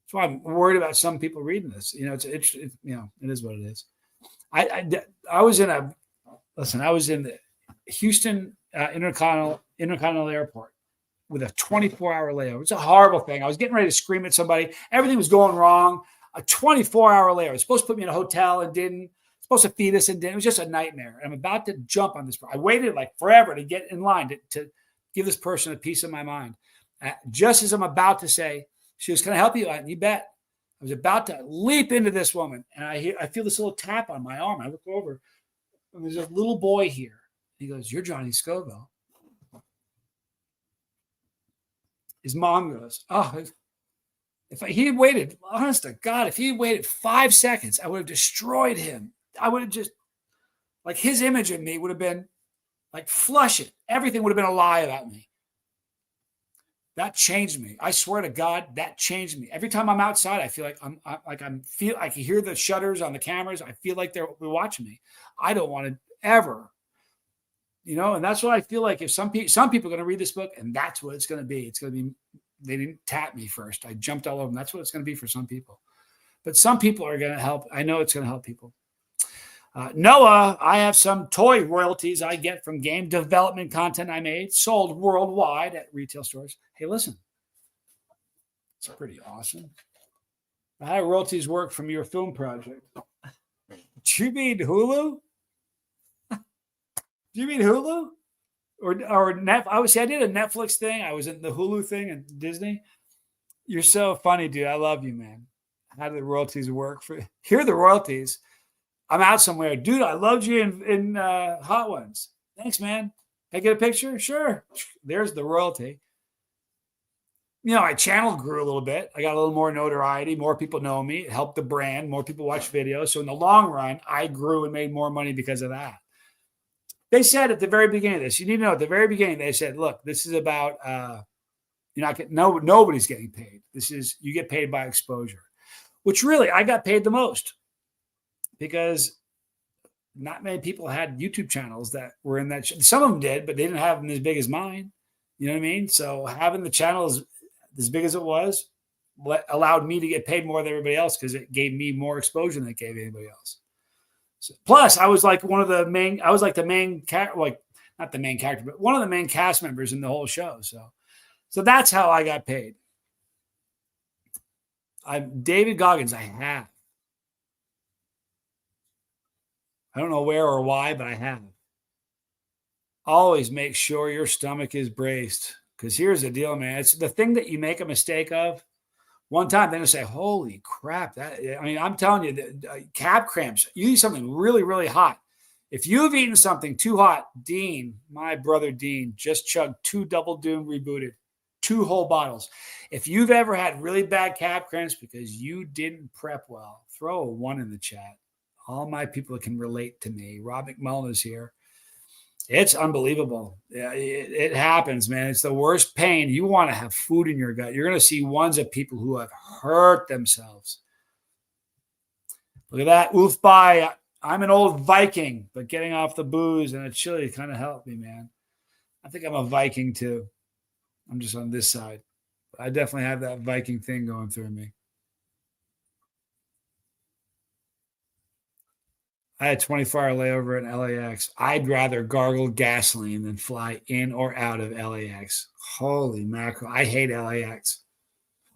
Speaker 1: That's why I'm worried about some people reading this. It is what it is. I was in the Houston Intercontinental Airport with a 24-hour layover. It's a horrible thing. I was getting ready to scream at somebody. Everything was going wrong. A 24-hour layover. It was supposed to put me in a hotel and didn't. Supposed to feed us and didn't. It was just a nightmare. I'm about to jump on this. I waited like forever to get in line to give this person a piece of my mind. Just as I'm about to say, she was, "Can I help you?" You bet. I was about to leap into this woman, and I feel this little tap on my arm. I look over, and there's a little boy here. He goes, "You're Johnny Scoville." His mom goes, "Oh, he had waited, honest to God, if he had waited 5 seconds, I would have destroyed him. I would have just, like his image of me would have been like, flush it. Everything would have been a lie about me." That changed me. I swear to God, that changed me. Every time I'm outside, I feel like I can hear the shutters on the cameras. I feel like they're watching me. I don't want to ever, and that's what I feel like. If some people are going to read this book, and that's what it's going to be. It's going to be, they didn't tap me first. I jumped all over them. That's what it's going to be for some people. But some people are going to help. I know it's going to help people. Noah, I have some toy royalties I get from game development content I made, sold worldwide at retail stores. Hey, listen, it's pretty awesome. How do royalties work from your film project? Do you mean Hulu? Do you mean Hulu? Or Net? I did a Netflix thing. I was in the Hulu thing at Disney. You're so funny, dude. I love you, man. How do the royalties work? Here are the royalties. I'm out somewhere. Dude, I loved you in Hot Ones. Thanks, man. Can I get a picture? Sure. There's the royalty. My channel grew a little bit. I got a little more notoriety. More people know me. It helped the brand. More people watch videos. So in the long run, I grew and made more money because of that. They said at the very beginning of this, you need to know at the very beginning, they said, look, this is about, nobody's getting paid. You get paid by exposure, which really I got paid the most. Because not many people had YouTube channels that were in that. Some of them did, but they didn't have them as big as mine. You know what I mean? So having the channel as big as it was allowed me to get paid more than everybody else because it gave me more exposure than it gave anybody else. So, plus, I was like one of the main. I was like the main like not the main character, but one of the main cast members in the whole show. So that's how I got paid. I'm David Goggins. I don't know where or why, but I have. Always make sure your stomach is braced. Because here's the deal, man. It's the thing that you make a mistake of. One time, they're going to say, holy crap. I'm telling you, cab cramps, you eat something really, really hot. If you've eaten something too hot, Dean, my brother Dean, just chugged 2 Double Doom rebooted, 2 whole bottles. If you've ever had really bad cab cramps because you didn't prep well, throw a 1 in the chat. All my people can relate to me. Rob McMullen is here. It's unbelievable. Yeah, it happens, man. It's the worst pain. You want to have food in your gut. You're going to see ones of people who have hurt themselves. Look at that. Oof, bye. I'm an old Viking, but getting off the booze and a chili kind of helped me, man. I think I'm a Viking too. I'm just on this side. But I definitely have that Viking thing going through me. I had a 24-hour layover in LAX. I'd rather gargle gasoline than fly in or out of LAX. Holy mackerel. I hate LAX.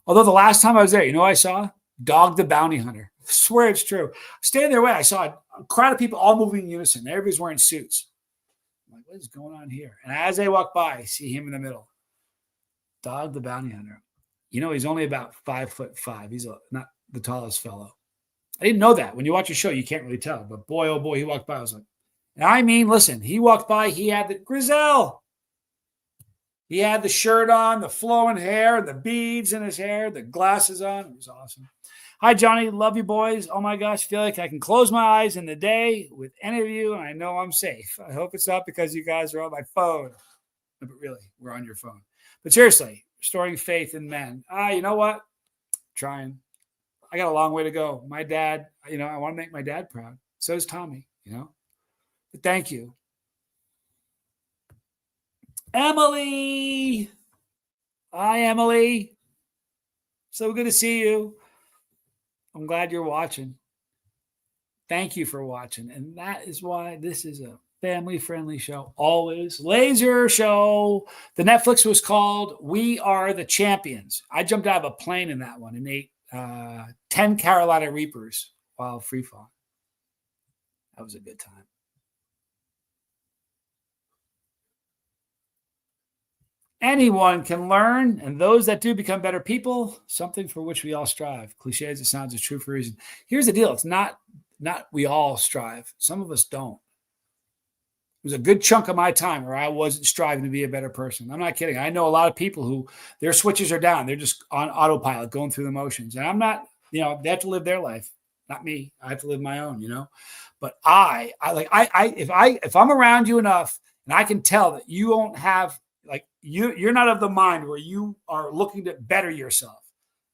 Speaker 1: Although the last time I was there, you know what I saw? Dog the Bounty Hunter. I swear it's true. Standing there, I saw a crowd of people all moving in unison. Everybody's wearing suits. I'm like, what is going on here? And as they walk by, I see him in the middle. Dog the Bounty Hunter. You know, he's only about 5'5". He's not the tallest fellow. I didn't know that. When you watch a show, you can't really tell. But boy, oh boy, he walked by. I was like, and I mean, listen, he walked by. He had the Grizel. He had the shirt on, the flowing hair, the beads in his hair, the glasses on. It was awesome. Hi, Johnny. Love you, boys. Oh, my gosh. Feel like I can close my eyes in the day with any of you, and I know I'm safe. I hope it's not because you guys are on my phone. But really, we're on your phone. But seriously, restoring faith in men. You know what? Trying. I got a long way to go. My dad, I want to make my dad proud. So does Tommy, But thank you. Emily. Hi, Emily. So good to see you. I'm glad you're watching. Thank you for watching. And that is why this is a family-friendly show. Always. Laser show. The Netflix was called We Are the Champions. I jumped out of a plane in that one and ate 10 Carolina Reapers while free falling. That was a good time. Anyone can learn, and those that do become better people, something for which we all strive. Cliche as it sounds, is true for a reason. Here's the deal. It's not we all strive. Some of us don't. It was a good chunk of my time where I wasn't striving to be a better person. I'm not kidding. I know a lot of people who their switches are down. They're just on autopilot, going through the motions. And I'm not, they have to live their life, not me. I have to live my own, But if I'm around you enough and I can tell that you don't have, you're not of the mind where you are looking to better yourself,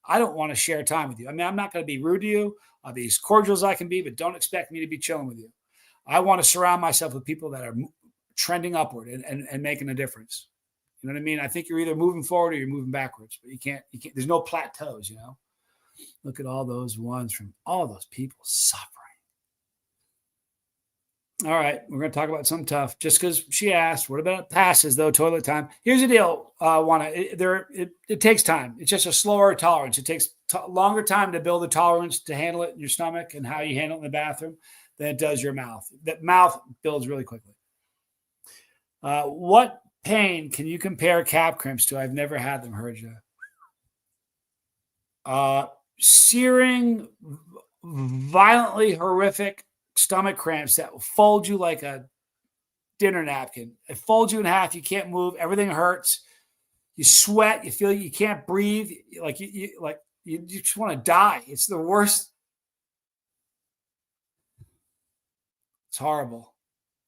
Speaker 1: I don't want to share time with you. I mean, I'm not going to be rude to you. I'll be as cordial as I can be, but don't expect me to be chilling with you. I want to surround myself with people that are trending upward and making a difference. You know what I mean? I think you're either moving forward or you're moving backwards, but you can't, there's no plateaus, Look at all those ones from all those people suffering. All right. We're going to talk about something tough just because she asked. What about passes though? Toilet time. Here's the deal. It takes time. It's just a slower tolerance. It takes longer time to build a tolerance to handle it in your stomach and how you handle it in the bathroom than it does your mouth. That mouth builds really quickly. What pain can you compare cab cramps to? I've never had them. Heard you. Searing, violently horrific stomach cramps that will fold you like a dinner napkin. It folds you in half. You can't move. Everything hurts. You sweat. You feel you can't breathe. You just want to die. It's the worst. It's horrible.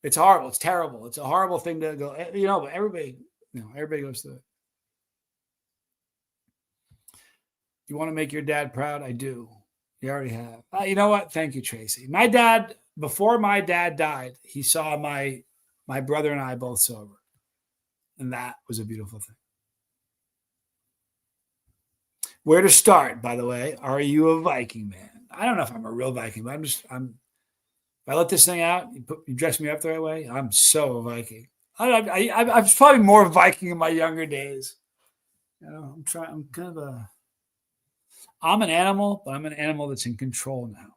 Speaker 1: It's horrible. It's terrible. It's a horrible thing to go, but everybody goes through it. You want to make your dad proud? I do. You already have. You know what? Thank you, Tracy. My dad, before my dad died, he saw my brother and I both sober. And that was a beautiful thing. Where to start, by the way? Are you a Viking man? I don't know if I'm a real Viking, but if I let this thing out, you dress me up the right way, I'm so a Viking. I was probably more Viking in my younger days. I'm an animal, but I'm an animal that's in control now.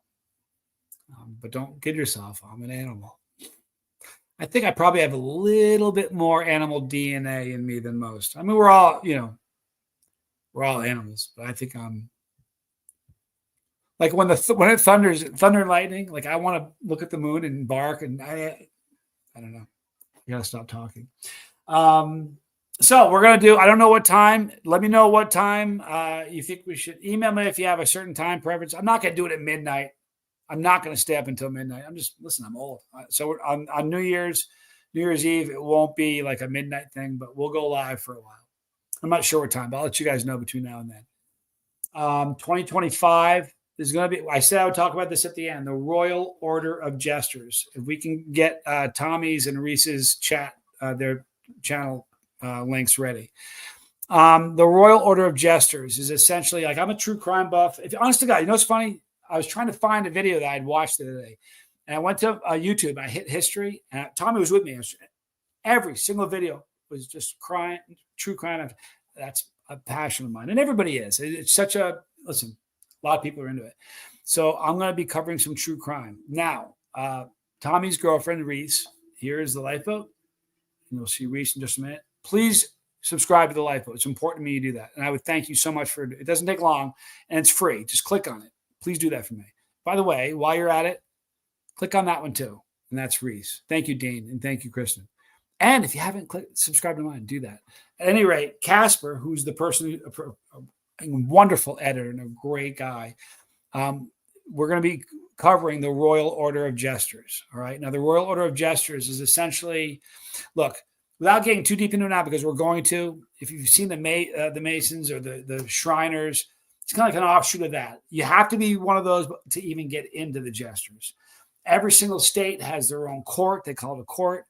Speaker 1: But don't kid yourself. I'm an animal. I think I probably have a little bit more animal DNA in me than most. I mean, we're all animals, but I think I'm like when it thunders, thunder and lightning. Like I want to look at the moon and bark, and I don't know. I gotta stop talking. So we're gonna do. I don't know what time. Let me know what time you think we should. Email me if you have a certain time preference. I'm not gonna do it at midnight. I'm not going to stay up until midnight. I'm old. So on New Year's Eve, it won't be like a midnight thing, but we'll go live for a while. I'm not sure what time, but I'll let you guys know between now and then. 2025 is going to be, I said I would talk about this at the end, the Royal Order of Jesters. If we can get Tommy's and Reese's their channel links ready. The Royal Order of Jesters is essentially like, I'm a true crime buff. If honest to God, you know what's funny? I was trying to find a video that I'd watched the other day, and I went to YouTube. I hit history, and Tommy was with me. Every single video was just crime, true crime. That's a passion of mine, and everybody is. It's such a listen. A lot of people are into it, so I'm going to be covering some true crime now. Tommy's girlfriend Reese. Here is the Lifeboat, and you'll see Reese in just a minute. Please subscribe to the Lifeboat. It's important to me you do that, and I would thank you so much for it. It doesn't take long, and it's free. Just click on it. Please do that for me. By the way, while you're at it, click on that one too. And that's Reese. Thank you, Dean. And thank you, Kristen. And if you haven't subscribed to mine, do that. At any rate, Casper, who's the person, a wonderful editor and a great guy, we're going to be covering the Royal Order of Jesters. All right. Now, the Royal Order of Jesters is essentially, look, without getting too deep into it now, because we're going to, if you've seen the Masons or the Shriners, it's kind of like an offshoot of that. You have to be one of those to even get into the Jesters. Every single state has their own court. They call it a court.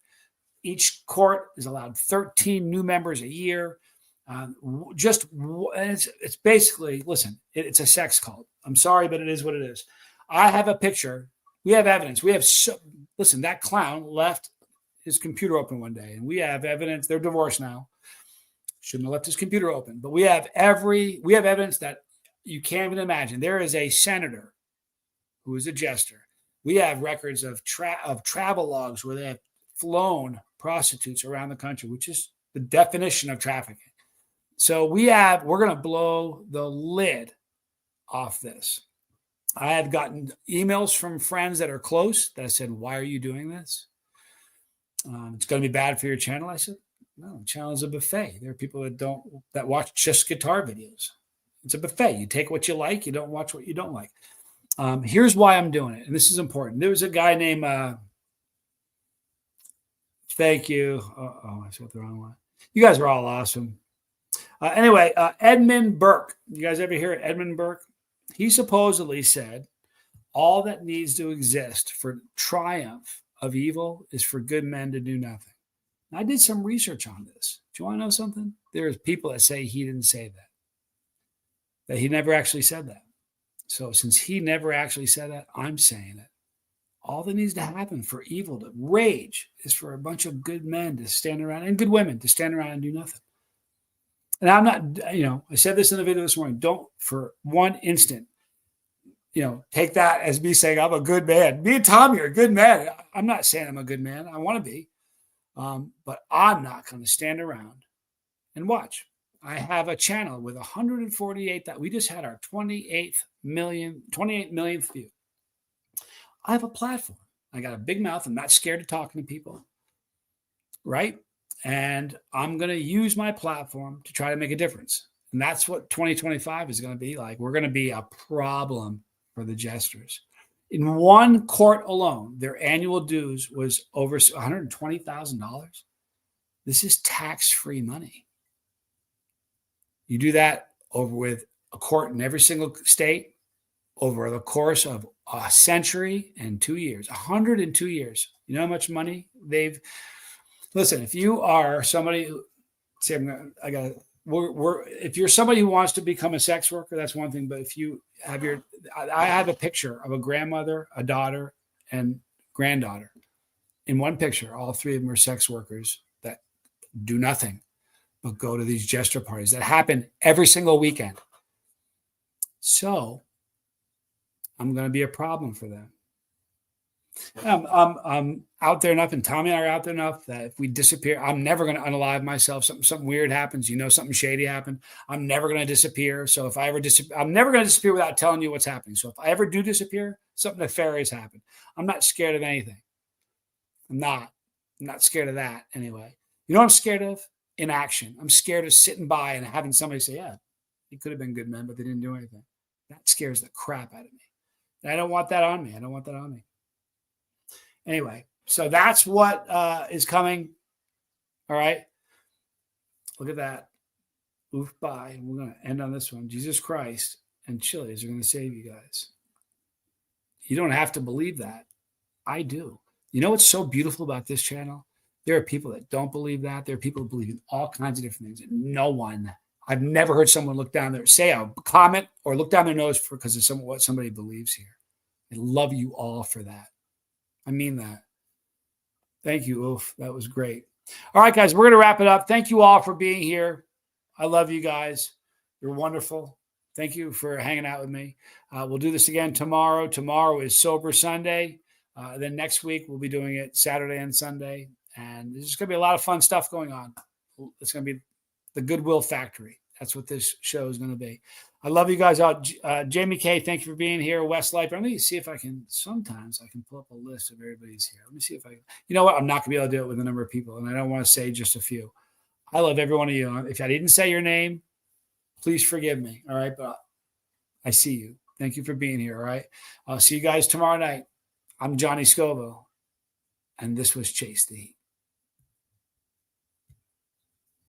Speaker 1: Each court is allowed 13 new members a year. It's basically, listen, it's a sex cult. I'm sorry, but it is what it is. I have a picture. We have evidence. Listen, that clown left his computer open one day, and we have evidence. They're divorced now. Shouldn't have left his computer open, but we have evidence that you can't even imagine. There is a senator who is a jester. We have records of travel logs where they have flown prostitutes around the country, which is the definition of trafficking. So we're going to blow the lid off this. I have gotten emails from friends that are close that said, "Why are you doing this? It's going to be bad for your channel." I said, "No, the channel is a buffet. There are people that watch just guitar videos. It's a buffet. You take what you like. You don't watch what you don't like." Here's why I'm doing it. And this is important. There was a guy named, thank you. I said the wrong one. You guys are all awesome. Anyway, Edmund Burke. You guys ever hear of Edmund Burke? He supposedly said, all that needs to exist for triumph of evil is for good men to do nothing. And I did some research on this. Do you want to know something? There's people that say he didn't say that he never actually said that. So since he never actually said that, I'm saying it. All that needs to happen for evil to rage is for a bunch of good men to stand around and good women to stand around and do nothing. And I'm not, I said this in the video this morning. Don't for one instant, take that as me saying I'm a good man. Me and Tommy are good men. I'm not saying I'm a good man. I want to be. But I'm not going to stand around and watch. I have a channel with 148 that we just had our 28 millionth view. I have a platform. I got a big mouth. I'm not scared of talking to people. Right? And I'm going to use my platform to try to make a difference. And that's what 2025 is going to be like. We're going to be a problem for the jesters. In one court alone, their annual dues was over $120,000. This is tax-free money. You do that over with a court in every single state over the course of a century and 2 years, 102 years. You know how much money they've... Listen, if you are somebody who... See, I got to if you're somebody who wants to become a sex worker, that's one thing. But if you have I have a picture of a grandmother, a daughter, and granddaughter in one picture. All three of them are sex workers that do nothing but go to these gesture parties that happen every single weekend. So I'm going to be a problem for them. I'm out there enough, and Tommy and I are out there enough that if we disappear, I'm never going to unalive myself. Something weird happens, something shady happened. I'm never going to disappear. So if I ever disappear, I'm never going to disappear without telling you what's happening. So if I ever do disappear, something nefarious happened. I'm not scared of anything. I'm not scared of that anyway. You know what I'm scared of? Inaction. I'm scared of sitting by and having somebody say, yeah, he could have been good men, but they didn't do anything. That scares the crap out of me. And I don't want that on me. Anyway, so that's what is coming. All right. Look at that. Oof, bye. We're going to end on this one. Jesus Christ and chilies are going to save you guys. You don't have to believe that. I do. You know what's so beautiful about this channel? There are people that don't believe that. There are people who believe in all kinds of different things. And I've never heard someone look down there, say a comment or look down their nose because of what somebody believes here. I love you all for that. I mean that. Thank you, Oof. That was great. All right, guys, we're going to wrap it up. Thank you all for being here. I love you guys. You're wonderful. Thank you for hanging out with me. We'll do this again tomorrow. Tomorrow is Sober Sunday. Then next week, we'll be doing it Saturday and Sunday. And there's going to be a lot of fun stuff going on. It's going to be the Goodwill Factory. That's what this show is going to be. I love you guys out. Jamie K, thank you for being here. Westlife. Let me see if sometimes I can pull up a list of everybody's here. Let me see if you know what? I'm not going to be able to do it with a number of people. And I don't want to say just a few. I love every one of you. If I didn't say your name, please forgive me. All right. But I see you. Thank you for being here. All right. I'll see you guys tomorrow night. I'm Johnny Scoville. And this was Chase the Heat.